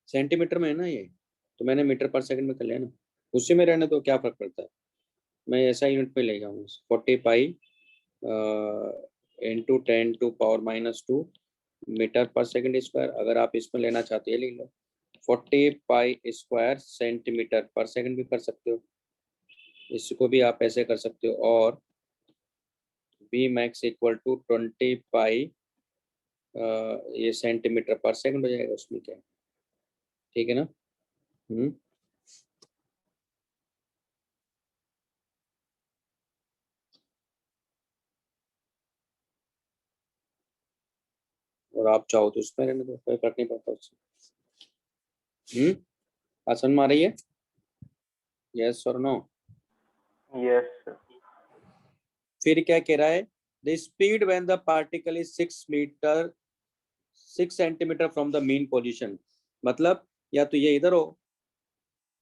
सेंटीमीटर में है ना ये, तो मैंने मीटर पर सेकंड में कर लिया ना, उसी में रहने तो क्या फर्क पड़ता है, मैं ऐसा यूनिट पे ले जाऊँगा। 40 पाई इंटू 10⁻⁻2 मीटर पर सेकंड स्क्वायर। अगर आप इसमें लेना चाहते हैं, ले लो 40 पाई स्क्वायर सेंटीमीटर पर सेकंड भी कर सकते हो, इसको भी आप ऐसे कर सकते हो। और बी मैक्स इक्वल टू 20 पाई ये सेंटीमीटर पर सेकंड हो जाएगा, उसमें क्या है, ठीक है ना। और आप चाहो तो उसमें रहने दो, कोई फर्क नहीं पड़ता उससे। आसन में आ रही है, यस और नो? Yes, sir. फिर क्या कह रहा है, the speed when the particle is 6 centimetre from the mean position, मतलब या तो ये इधर हो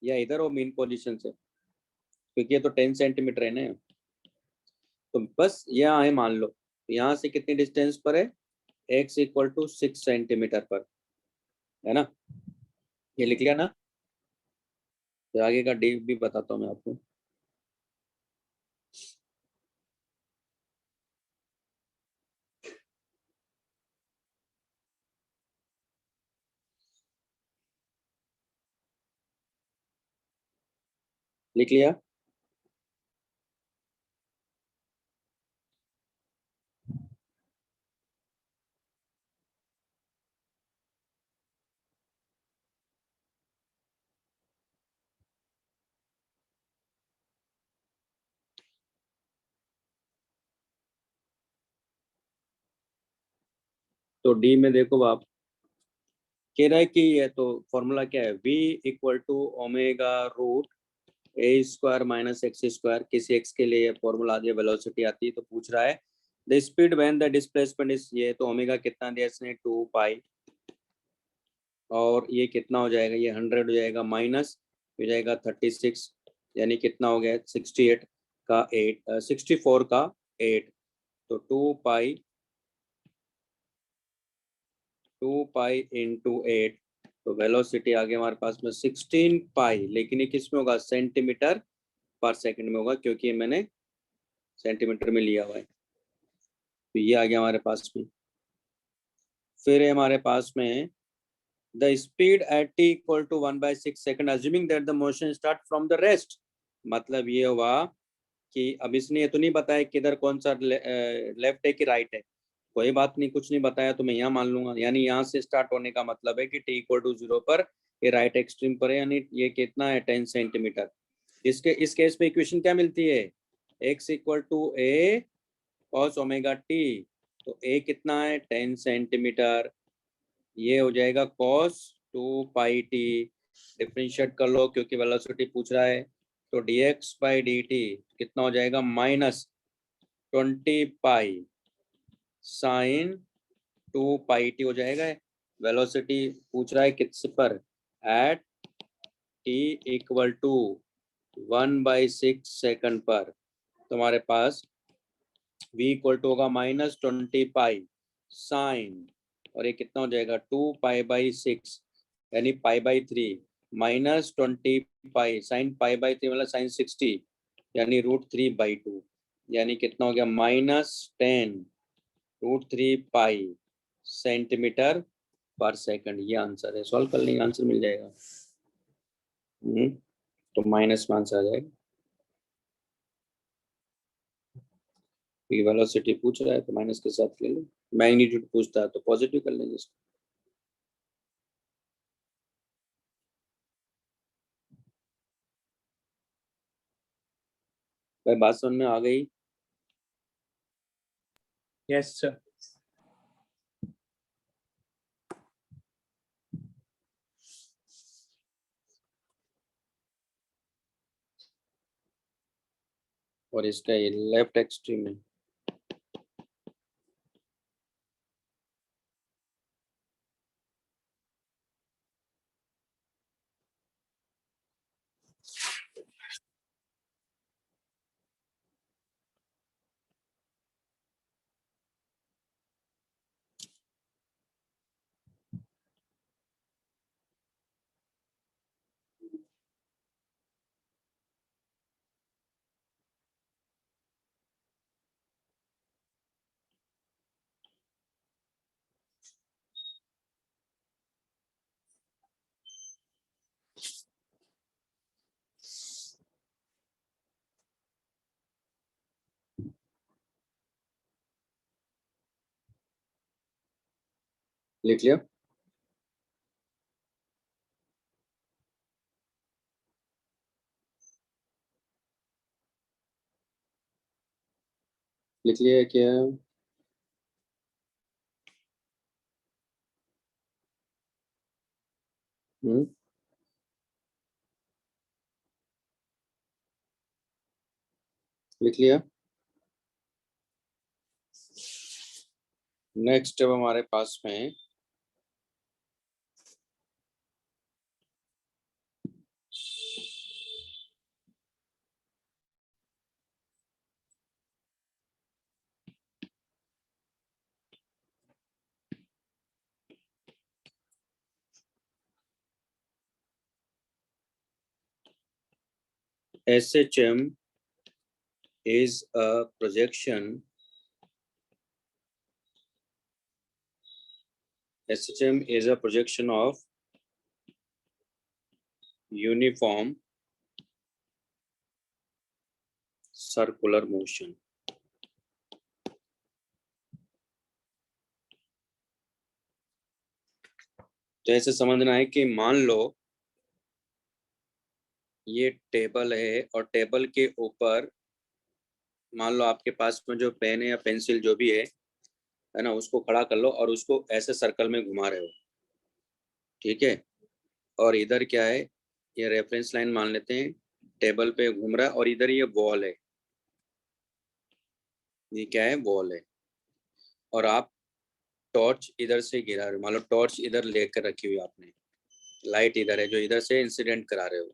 या इधर हो मीन पोजीशन से, क्योंकि ये तो 10 सेंटीमीटर है ना। तो बस यहाँ है, मान लो यहाँ से कितनी डिस्टेंस पर है, x इक्वल टू 6 सेंटीमीटर पर, है ना। ये लिख लिया ना। तो आगे का डी भी बताता हूँ मैं आपको। लिख लिया। तो डी में देखो आप, कह रहा है कि ये तो फॉर्मूला क्या है, v equal to omega root a square minus x square, किसी एक्स के लिए फॉर्मूला आती है, वेलोसिटी आती है। तो पूछ रहा है the speed when the displacement is, ये तो ओमेगा कितना दिया इसने 2 पाई, और ये कितना हो जाएगा, ये 100 हो जाएगा, माइनस हो जाएगा 36, यानी कितना हो गया 68 का 8, 64 का 8, तो 2 पाई इंटू 8, तो वेलोसिटी आ गया हमारे पास में 16 पाई, लेकिन ये किस में होगा, सेंटीमीटर पर सेकंड में होगा, क्योंकि ये मैंने सेंटीमीटर में लिया हुआ है। तो ये आ गया हमारे पास में। फिर है हमारे पास में the speed at t equal to 1/6 second assuming that the motion start from the rest, मतलब ये हुआ कि अब इसने ये तो नहीं बताया किधर कौन सा लेफ्ट है कि राइट है, कोई बात नहीं, कुछ नहीं बताया तो मैं यहाँ मान लूंगा, यानी यहाँ से स्टार्ट होने का मतलब है कि t इक्वल टू 0 पर ये राइट एक्सट्रीम पर है, यानी ये कितना है 10 सेंटीमीटर। इस केस में इक्वेशन क्या मिलती है, x equal to a cos omega t, तो a कितना है 10 सेंटीमीटर, ये हो जाएगा cos 2 पाई t, डिफरेंशिएट कर लो क्योंकि वेलोसिटी पूछ रहा है, तो dx बाई dt कितना हो जाएगा, minus 20 pi sine 2 pi t हो जाएगा। वेलोसिटी पूछ रहा है किस पर, at t equal to 1/6 second पर, तुम्हारे पास v इक्वल टू होगा -20 पाई साइन, और ये कितना हो जाएगा 2 पाई/6, यानी पाई/3, -20 पाई साइन पाई/3 मतलब साइन 60, यानी √3/2, यानी कितना हो गया -10 √3 पाई सेंटीमीटर पर सेकंड। ये आंसर है, सॉल्व कर लेंगे आंसर मिल जाएगा। तो माइनस में आंसर आ जाएगा, वेलोसिटी पूछ रहा है तो माइनस के साथ ले लो, मैग्नीट्यूड पूछता है तो पॉजिटिव कर लेंगे इसको। भाई बात समझ में आ गई। Yes sir. और इसका ये लेफ्ट एक्सट्रीम है, लिख लिया। लिख लिया क्या, लिख लिया। नेक्स्ट अब हमारे पास में SHM is a projection. SHM is a projection of uniform circular motion. तो ऐसे समझना है कि मान लो ये टेबल है और टेबल के ऊपर मान लो आपके पास में जो पेन है या पेंसिल जो भी है ना, उसको खड़ा कर लो और उसको ऐसे सर्कल में घुमा रहे हो, ठीक है। और इधर क्या है, ये रेफरेंस लाइन मान लेते हैं, टेबल पे घूम रहा है और इधर ये वॉल है, ये क्या है, वॉल है। और आप टॉर्च इधर से गिरा रहे हो, मान लो टॉर्च इधर लेकर रखी हुई आपने, लाइट इधर है जो इधर से इंसिडेंट करा रहे हो।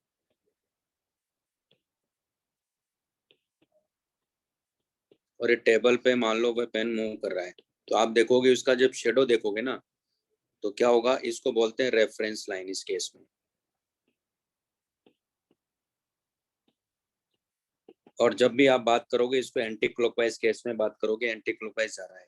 और ये टेबल पे मान लो वह पेन मूव कर रहा है, तो आप देखोगे उसका जब शेडो देखोगे ना, तो क्या होगा, इसको बोलते हैं रेफरेंस लाइन इस केस में। और जब भी आप बात करोगे इसको एंटी क्लॉकवाइज केस में बात करोगे, एंटी क्लॉकवाइज जा रहा है,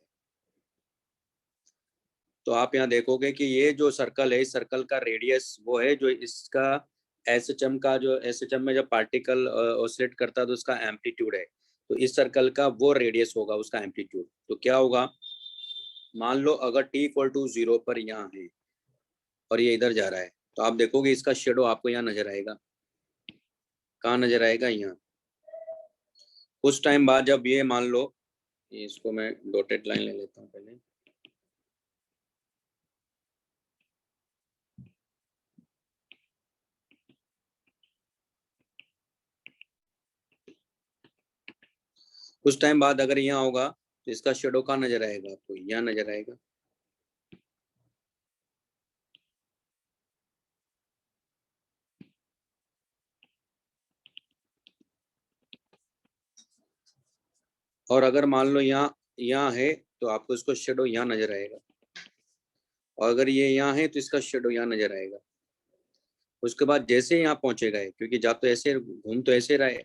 तो आप यहाँ देखोगे कि ये जो सर्कल है, इस सर्कल का रेडियस वो है जो इसका एसएचएम का, जो एसएचएम में जब पार्टिकल ऑसिलेट करता है तो उसका एम्पलीट्यूड है, तो इस सर्कल का वो रेडियस होगा, उसका एम्पलीट्यूड। तो क्या होगा, मान लो अगर t इक्वल टू 0 पर यहाँ है और ये इधर जा रहा है, तो आप देखोगे इसका शेडो आपको यहाँ नजर आएगा। कहाँ नजर आएगा, यहाँ। कुछ टाइम बाद जब ये मान लो, इसको मैं डॉटेड लाइन ले लेता हूँ पहले, कुछ टाइम बाद अगर यहाँ होगा तो इसका शेडो कहाँ नजर आएगा आपको, यहाँ नजर आएगा। और अगर मान लो यहाँ है तो आपको इसको शेडो यहाँ नजर आएगा, और अगर ये यहाँ है तो इसका शेडो यहाँ नजर आएगा। उसके बाद जैसे यहाँ पहुंचेगा है, क्योंकि जा तो ऐसे घूम तो ऐसे रहा है,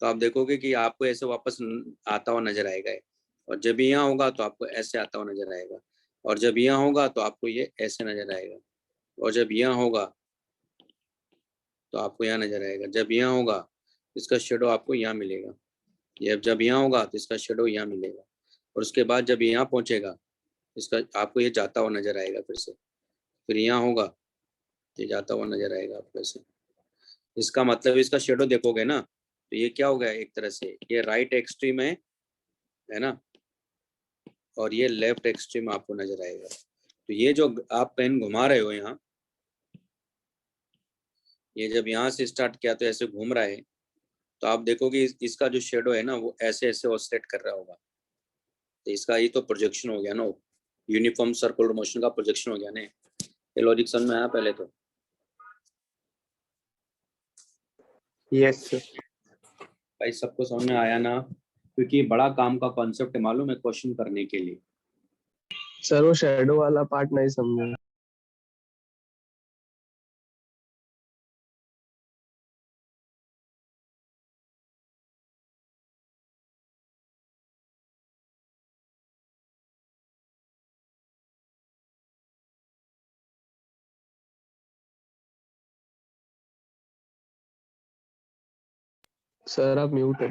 तो आप देखोगे कि आपको ऐसे वापस आता हुआ नजर आएगा है। और जब यहाँ होगा तो आपको ऐसे आता हुआ नजर आएगा, और जब यहाँ होगा तो आपको ये ऐसे नजर आएगा, और जब यहाँ होगा तो आपको यहाँ नजर आएगा। जब यहाँ होगा इसका शेडो आपको यहाँ मिलेगा, ये जब यहाँ होगा तो इसका शेडो यहाँ मिलेगा, और उसके बाद जब यहाँ पहुंचेगा इसका आपको ये जाता हुआ नजर आएगा फिर से, फिर यहाँ होगा तो ये जाता हुआ नजर आएगा आपको ऐसे। इसका मतलब इसका शेडो देखोगे ना, तो ये क्या हो गया, एक तरह से ये राइट एक्सट्रीम है ना, और ये लेफ्ट एक्सट्रीम आपको नजर आएगा। तो ये जो आप पेन घुमा रहे हो यहाँ, ये जब यहाँ से स्टार्ट किया तो ऐसे घूम रहा है, तो आप देखोगे इसका जो शेडो है ना वो ऐसे ऐसे ऑसिलेट कर रहा होगा। तो इसका ये तो प्रोजेक्शन हो गया ना, यूनिफॉर्म सर्कुलर मोशन का प्रोजेक्शन हो गया ना। ये लॉजिक समझ में आया पहले तो? Yes sir. भाई सबको समझ में आया ना, क्योंकि बड़ा काम का कॉन्सेप्ट है मालूम है क्वेश्चन करने के लिए। सर वो शेडो वाला पार्ट नहीं समझा। सर आप म्यूट है।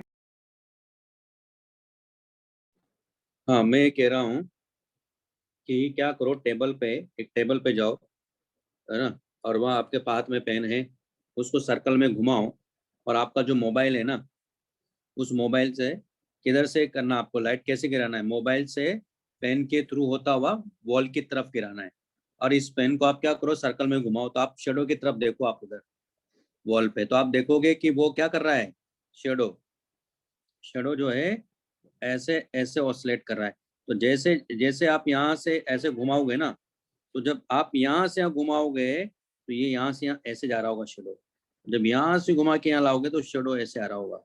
हाँ मैं ये कह रहा हूँ कि क्या करो, एक टेबल पे जाओ, है ना, और वहाँ आपके हाथ में पेन है, उसको सर्कल में घुमाओ, और आपका जो मोबाइल है ना, उस मोबाइल से किधर से करना, आपको लाइट कैसे गिराना है, मोबाइल से पेन के थ्रू होता हुआ वॉल की तरफ गिराना है। और इस पेन को आप क्या करो, सर्कल में घुमाओ, तो आप शेडो की तरफ देखो, आप उधर वॉल पे, तो आप देखोगे कि वो क्या कर रहा है, शेडो जो है ऐसे ऐसे ऑसिलेट कर रहा है। तो जैसे जैसे आप यहाँ से ऐसे घुमाओगे ना, तो जब आप यहाँ से यहाँ घुमाओगे तो ये यहाँ से यहाँ ऐसे जा रहा होगा शेडो। जब यहाँ से घुमा के यहाँ लाओगे तो शेडो ऐसे आ रहा होगा।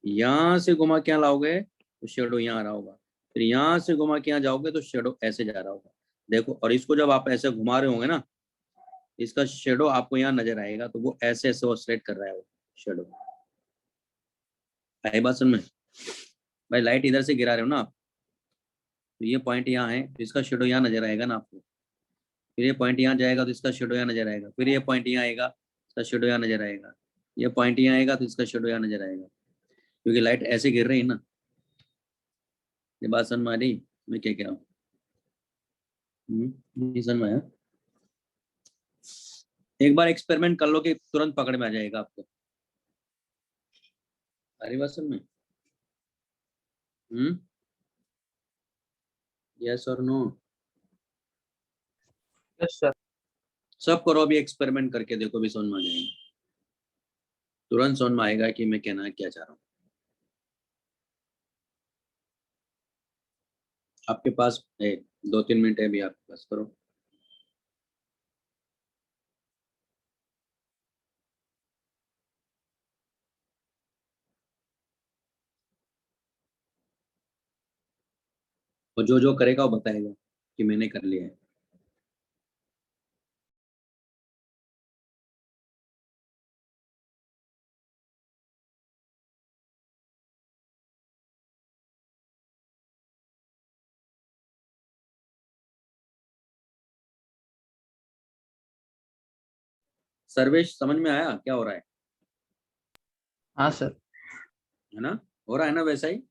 यहाँ से घुमा के यहाँ लाओगे तो शेडो यहाँ आ रहा होगा। फिर यहाँ से घुमा के यहाँ जाओगे तो शेडो ऐसे जा रहा होगा। देखो, और इसको जब आप ऐसे घुमा रहे होंगे ना, इसका शेडो आपको यहाँ नजर आएगा। तो वो ऐसे ऐसे ऑसिलेट कर रहा है वो शेडो। आई बात समझ में? भाई लाइट इधर से गिरा रहे हो ना आप, तो ये पॉइंट यहाँ है, तो इसका शेडो यहाँ नजर आएगा ना आपको। फिर ये पॉइंट यहाँ जाएगा तो इसका शेडो यहाँ नजर आएगा। फिर ये पॉइंट यहाँ आएगा, इसका शेडो यहाँ नजर आएगा। ये पॉइंट यहाँ आएगा तो इसका शेडो यहाँ नजर आएगा, क्योंकि लाइट ऐसे गिर रही है ना। ये बात समझ में आ रही मैं क्या कह रहा हूँ? नहीं समझ में आया? एक बार एक्सपेरिमेंट कर लो कि तुरंत पकड़ में आ जाएगा आपको। अरे बात समझ में? यस और नो? Yes sir. सब करो, अभी एक्सपेरिमेंट करके देखो, भी समझ में आ जाएगा। तुरंत समझ में आएगा कि मैं कहना क्या चाह रहा हूँ। आपके पास है 2-3 मिनट है अभी आपके पास, करो। और जो जो करेगा वो बताएगा कि मैंने कर लिया है। सर्वेश, समझ में आया क्या हो रहा है? हाँ सर। है ना? हो रहा है ना वैसा ही?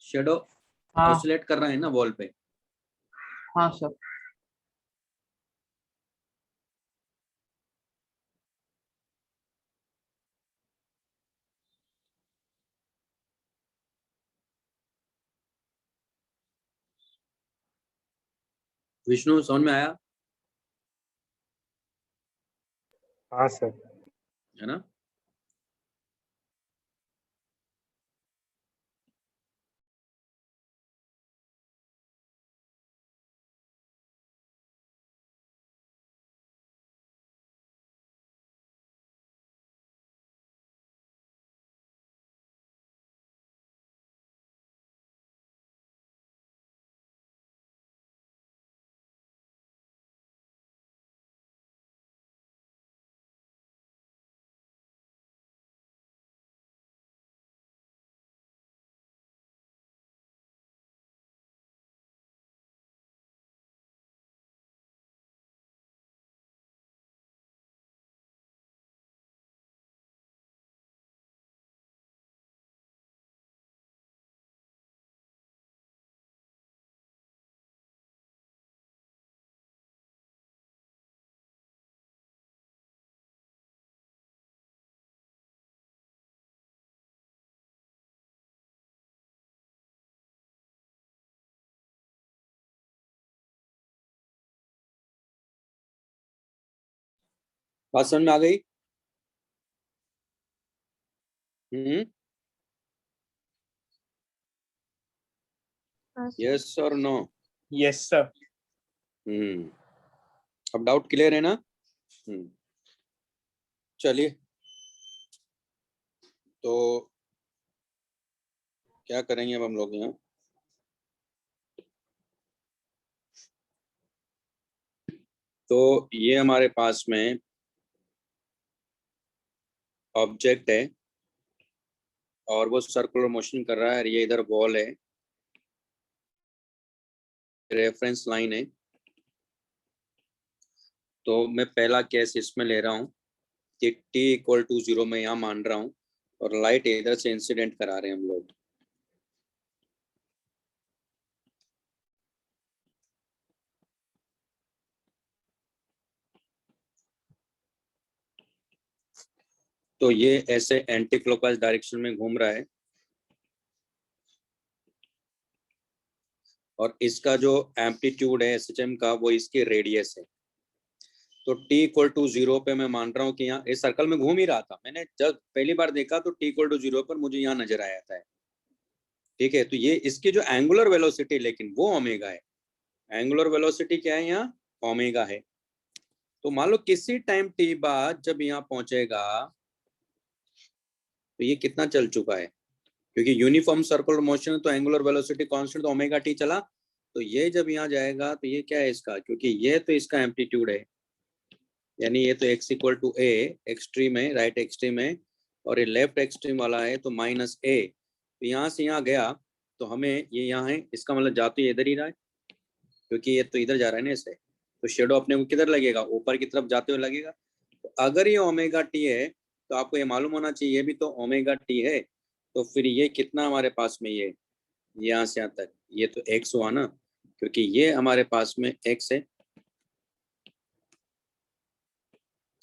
शेडो हाँ ऑसिलेट कर रहा है ना वॉल पे। हाँ सर। विष्णु, समझ में आया? हाँ सर। है ना? बात समझ में आ गई? यस और नो? Yes sir. अब डाउट क्लियर है ना? चलिए, तो क्या करेंगे अब हम लोग यहाँ? तो ये हमारे पास में ऑब्जेक्ट है और वो सर्कुलर मोशन कर रहा है, और ये इधर वॉल है, रेफरेंस लाइन है। तो मैं पहला केस इसमें ले रहा हूँ कि t=0 मैं यहाँ मान रहा हूँ, और लाइट इधर से इंसिडेंट करा रहे हैं हम लोग। तो ये ऐसे एंटी क्लॉकवाइज डायरेक्शन में घूम रहा है, और इसका जो एम्पलीट्यूड है SHM का वो इसकी रेडियस है। तो t=0 पे मैं मान रहा हूँ कि यहाँ इस सर्कल में घूम ही रहा था। मैंने जब पहली बार देखा तो t=0 पर मुझे यहाँ नजर आया था। ठीक है, तो ये इसकी जो एंगुलर वेलोसिटी लेकिन वो ओमेगा है, एंगुलर वेलोसिटी क्या है यहाँ, ओमेगा है। तो मान लो किसी टाइम टी बाद जब यहाँ पहुंचेगा तो ये कितना चल चुका है, क्योंकि यूनिफॉर्म सर्कुलर मोशन तो एंगुलर वेलोसिटी कांस्टेंट तो ओमेगा टी चला, तो ये जब यहाँ जाएगा तो ये क्या है इसका, क्योंकि ये तो इसका एम्पलीट्यूड है, यानी ये तो x equal to a extreme है, राइट एक्सट्रीम है, और ये लेफ्ट एक्सट्रीम वाला है तो माइनस ए, तो यहाँ से यहाँ गया तो हमें ये यहाँ है, इसका मतलब जा तो ये इधर ही रहा है, क्योंकि ये तो इधर जा रहा है ना इससे, तो शेडो अपने को किधर लगेगा, ऊपर की तरफ जाते हुए लगेगा। तो अगर ये ओमेगा टी है तो आपको ये मालूम होना चाहिए ये भी तो ओमेगा टी है, तो फिर ये कितना हमारे पास में ये यहाँ से यहाँ तक ये तो x हुआ ना, क्योंकि ये हमारे पास में x है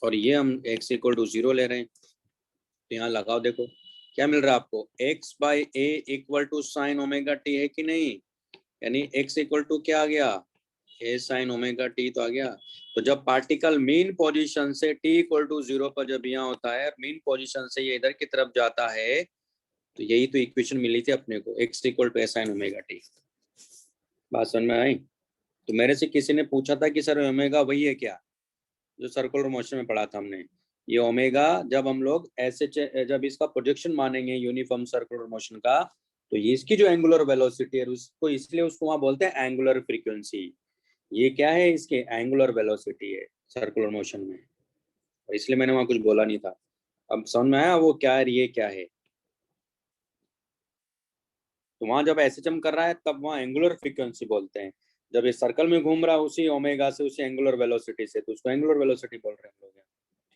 और ये हम x इक्वल टू 0 ले रहे हैं, तो यहाँ लगाओ, देखो क्या मिल रहा है आपको, x by a equal to sine omega t है कि नहीं, यानी x इक्वल टू क्या आ गया, a साइन ओमेगा टी तो आ गया। तो जब पार्टिकल मीन पोजीशन से t इक्वल टू 0 पर जब यहाँ होता है, मीन पोजीशन से ये इधर की तरफ जाता है, तो यही तो इक्वेशन मिली थी अपने को, x equal to a sine omega t. बात समझ में आई? तो मेरे से किसी ने पूछा था कि सर ओमेगा वही है क्या जो सर्कुलर मोशन में पढ़ा था हमने, ये ओमेगा जब हम लोग ऐसे जब इसका प्रोजेक्शन मानेंगे यूनिफॉर्म सर्कुलर मोशन का, तो ये इसकी जो एंगुलर वेलोसिटी है उसको, इसलिए उसको वहां बोलते हैं एंगुलर फ्रीक्वेंसी। ये क्या है, इसके एंगुलर वेलोसिटी है सर्कुलर मोशन में, और इसलिए मैंने वहां कुछ बोला नहीं था। अब समझ में आया वो क्या है, ये क्या है। तो वहां जब एसएचएम कर रहा है तब वहां एंगुलर फ्रीक्वेंसी बोलते हैं, जब ये सर्कल में घूम रहा है उसी ओमेगा से उसी एंगुलर वेलोसिटी से, तो उसको एंगुलर वेलोसिटी बोल रहे हैं हम लोग।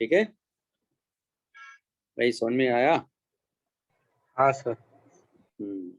ठीक है भाई, समझ में आया? हाँ सर। हम्म।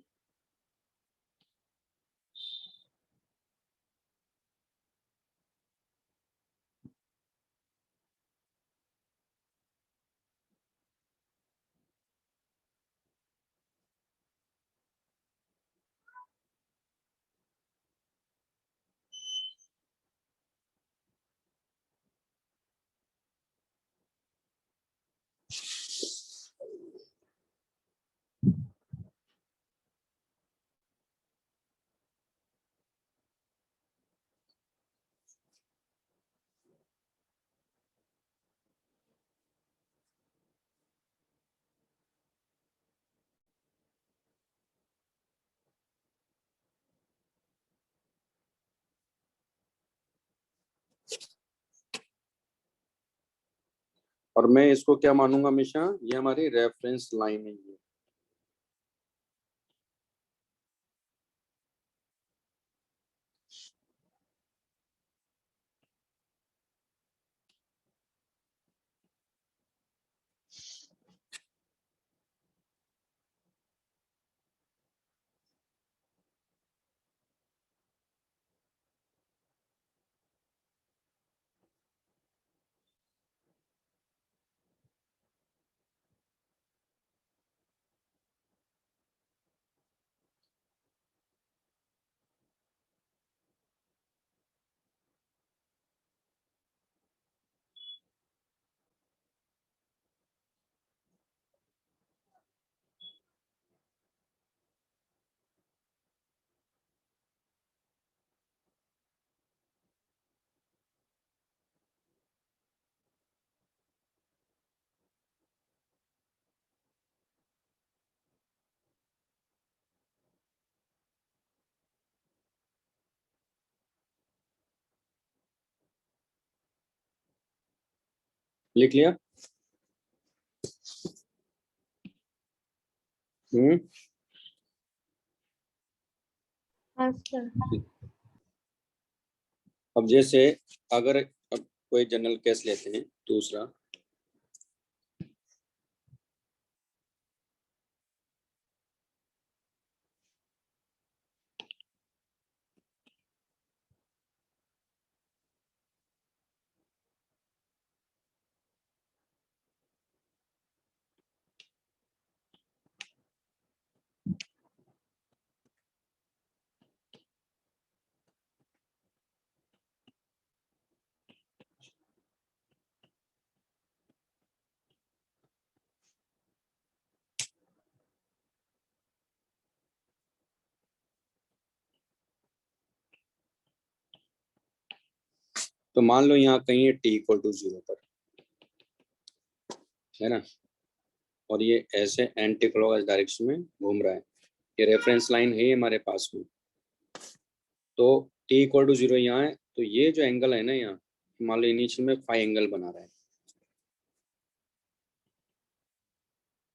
और मैं इसको क्या मानूंगा हमेशा, ये हमारी रेफरेंस लाइन है ये। लिख लिया? हम्म। हाँ सर। अब जैसे अगर अब कोई जनरल केस लेते हैं दूसरा, तो मान लो यहाँ कहीं है t इक्वल टू 0 पर, है ना, और ये ऐसे एंटी क्लॉकवाइज डायरेक्शन में घूम रहा है, ये रेफरेंस लाइन है हमारे पास में, तो t इक्वल टू 0 यहाँ है, तो ये जो एंगल है ना यहाँ, मान लो इनिशियल में फाई एंगल बना रहा है,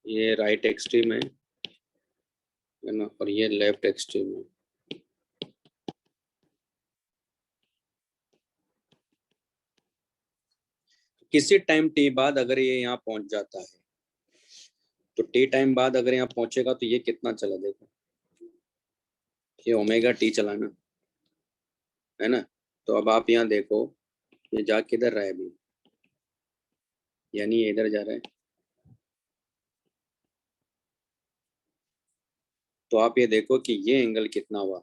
ये राइट एक्सट्रीम है ना, और ये लेफ्ट एक्सट्रीम है। किसी टाइम t बाद अगर ये यहाँ पहुंच जाता है, तो t टाइम बाद अगर यहाँ पहुंचेगा तो ये कितना चला, देखो ये ओमेगा t चला ना, है ना। तो अब आप यहाँ देखो ये जा किधर रहा है अभी, यानी ये इधर जा रहा है, तो आप ये देखो कि ये एंगल कितना हुआ,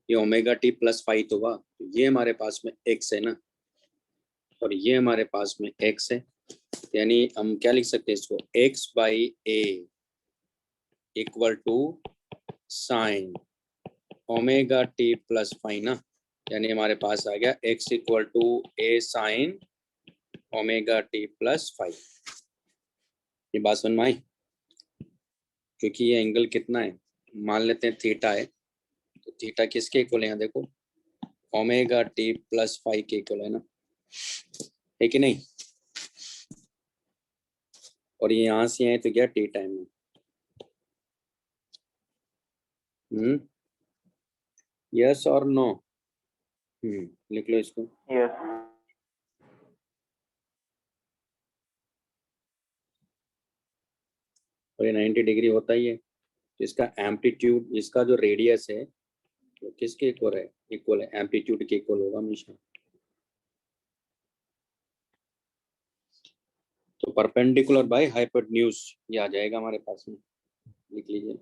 ये ओमेगा टी प्लस फाइव तो हुआ, तो ये हमारे पास में x है ना, और ये हमारे पास में x है, यानी हम क्या लिख सकते हैं इसको, x by a equal to sine omega t plus five ना, यानी हमारे पास आ गया x equal to a sine omega t plus five. ये बात समझ में आई, क्योंकि ये एंगल कितना है, मान लेते हैं थीटा है, तो थीटा किसके इक्वल है, यहाँ देखो ओमेगा टी प्लस फाइव के इक्वल है ना, है कि नहीं, और ये यहाँ से आए तो क्या टी टाइम में, यस और नो, लिख लो इसको। Yes. और ये 90 डिग्री होता ही है, तो इसका एम्पलीट्यूड, इसका जो रेडियस है वो किसके इक्वल है, इक्वल है एम्पलीट्यूड के इक्वल होगा हमेशा, तो परपेंडिकुलर बाय हाइपोटेन्यूज ये आ जाएगा हमारे पास में, लिख लीजिए।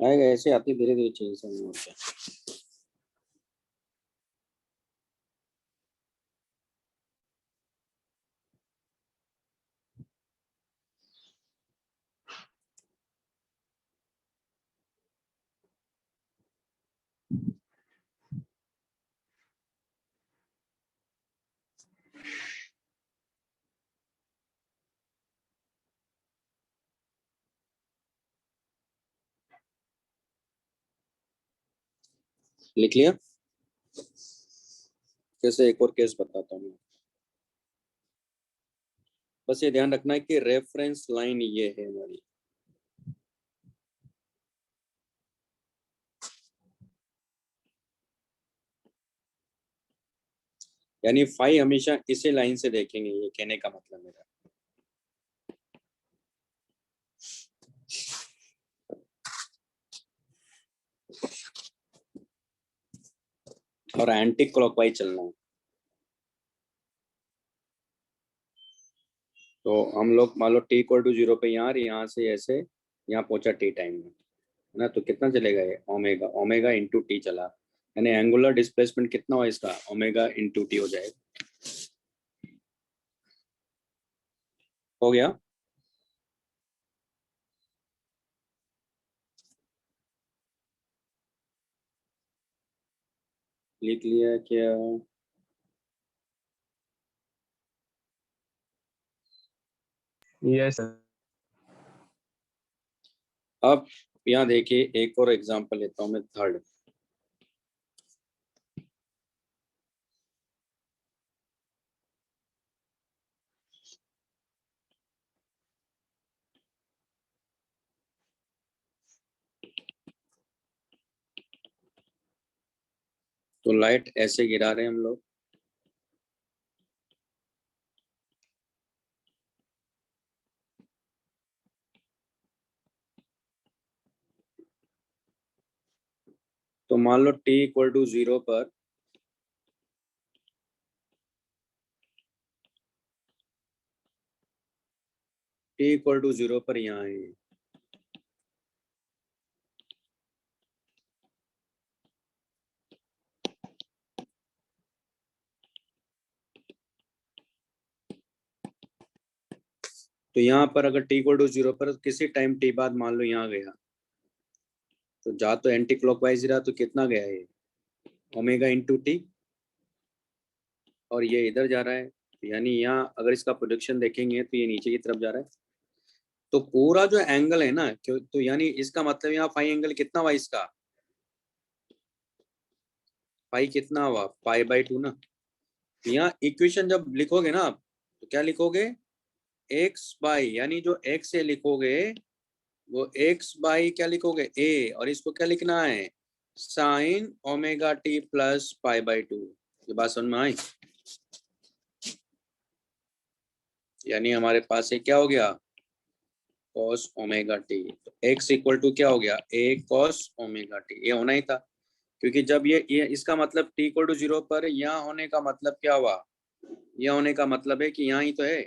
आएगा, ऐसे आती धीरे धीरे चेंज समझ में आता है। लिख लिया, जैसे एक और केस बताता हूँ, बस ये ध्यान रखना है कि रेफरेंस लाइन ये है हमारी, यानी फाई हमेशा इसी लाइन से देखेंगे, ये कहने का मतलब मेरा। और एंटी क्लॉकवाइज चलना है, तो हम लोग मान लो टी इक्वल टू 0 पे यहाँ से ऐसे यहाँ पहुंचा टी टाइम में, है ना, तो कितना चलेगा ये ओमेगा, ओमेगा इंटू टी चला, यानी एंगुलर डिस्प्लेसमेंट कितना हुआ इसका, ओमेगा इंटू टी हो जाएगा, हो गया। लिख लिया क्या, यस सर। अब यहाँ देखिए एक और एग्जांपल लेता हूँ मैं, थर्ड। तो लाइट ऐसे गिरा रहे हैं हम लोग, तो मान लो t इक्वल टू 0 पर t इक्वल टू 0 पर यहाँ है, तो यहाँ पर अगर t इक्वल टू 0 पर किसी टाइम t बाद मान लो यहाँ गया, तो जा तो एंटी क्लॉकवाइज रहा, तो कितना गया है ओमेगा इंटू टी, और ये इधर जा रहा है, तो यानी यहाँ अगर इसका प्रोजेक्शन देखेंगे तो ये नीचे की तरफ जा रहा है। तो पूरा जो एंगल है ना, तो यानी इसका मतलब यहाँ फाई एंगल कितना हुआ इसका, फाई कितना हुआ पाई/2 ना। यहाँ इक्वेशन जब लिखोगे ना तो क्या लिखोगे, एक्स बाई, यानी जो एक्स ए लिखोगे वो एक्स बाई क्या लिखोगे ए, और इसको क्या लिखना है साइन ओमेगा टी प्लस पाई/2। ये बात समझ में आई? यानी हमारे पास ये क्या हो गया cos ओमेगा टी, तो x इक्वल टू क्या हो गया a cos ओमेगा टी, ये होना ही था, क्योंकि जब ये इसका मतलब t इक्वल टू 0 पर यहाँ होने का मतलब क्या हुआ, यहाँ होने का मतलब है कि यहाँ ही तो है,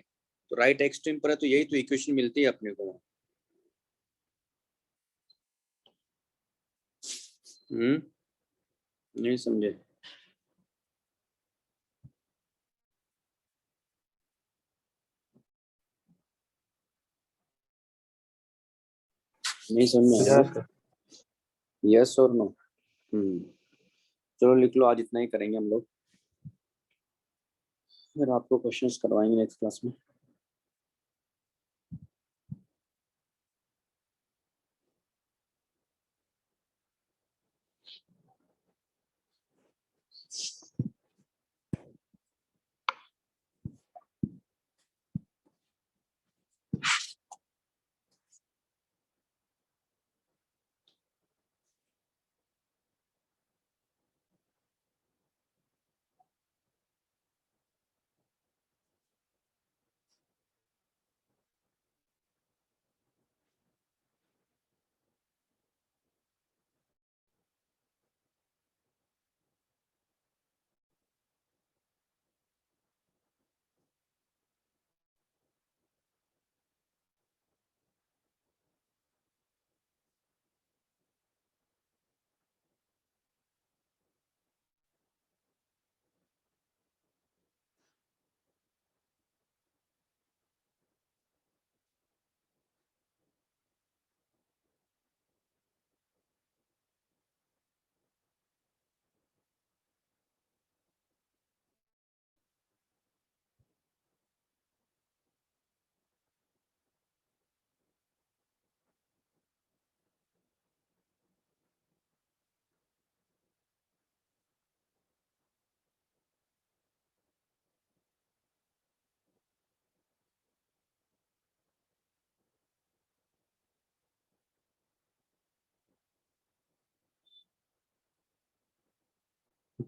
तो राइट एक्सट्रीम पर है, तो यही तो इक्वेशन मिलती है अपने को। नहीं समझे? नहीं समझ में? यस और नो? चलो लिख लो, आज इतना ही करेंगे हम लोग, फिर आपको क्वेश्चंस करवाएंगे नेक्स्ट क्लास में।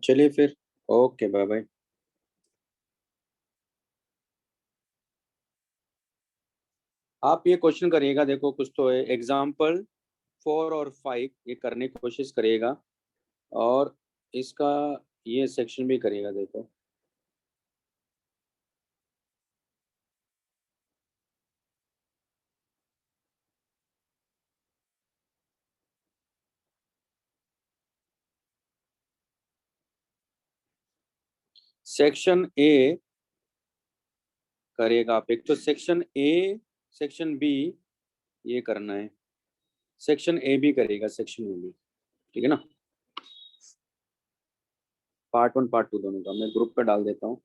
चलिए फिर, ओके बाय बाय। आप ये क्वेश्चन करिएगा, देखो कुछ तो है, एग्जाम्पल 4 और 5 ये करने की कोशिश करिएगा, और इसका ये सेक्शन भी करिएगा। देखो सेक्शन ए करिएगा आप, एक तो सेक्शन ए, सेक्शन बी ये करना है, सेक्शन ए भी करिएगा, सेक्शन ए भी, ठीक है ना। पार्ट 1 पार्ट 2 दोनों का मैं ग्रुप पे डाल देता हूँ।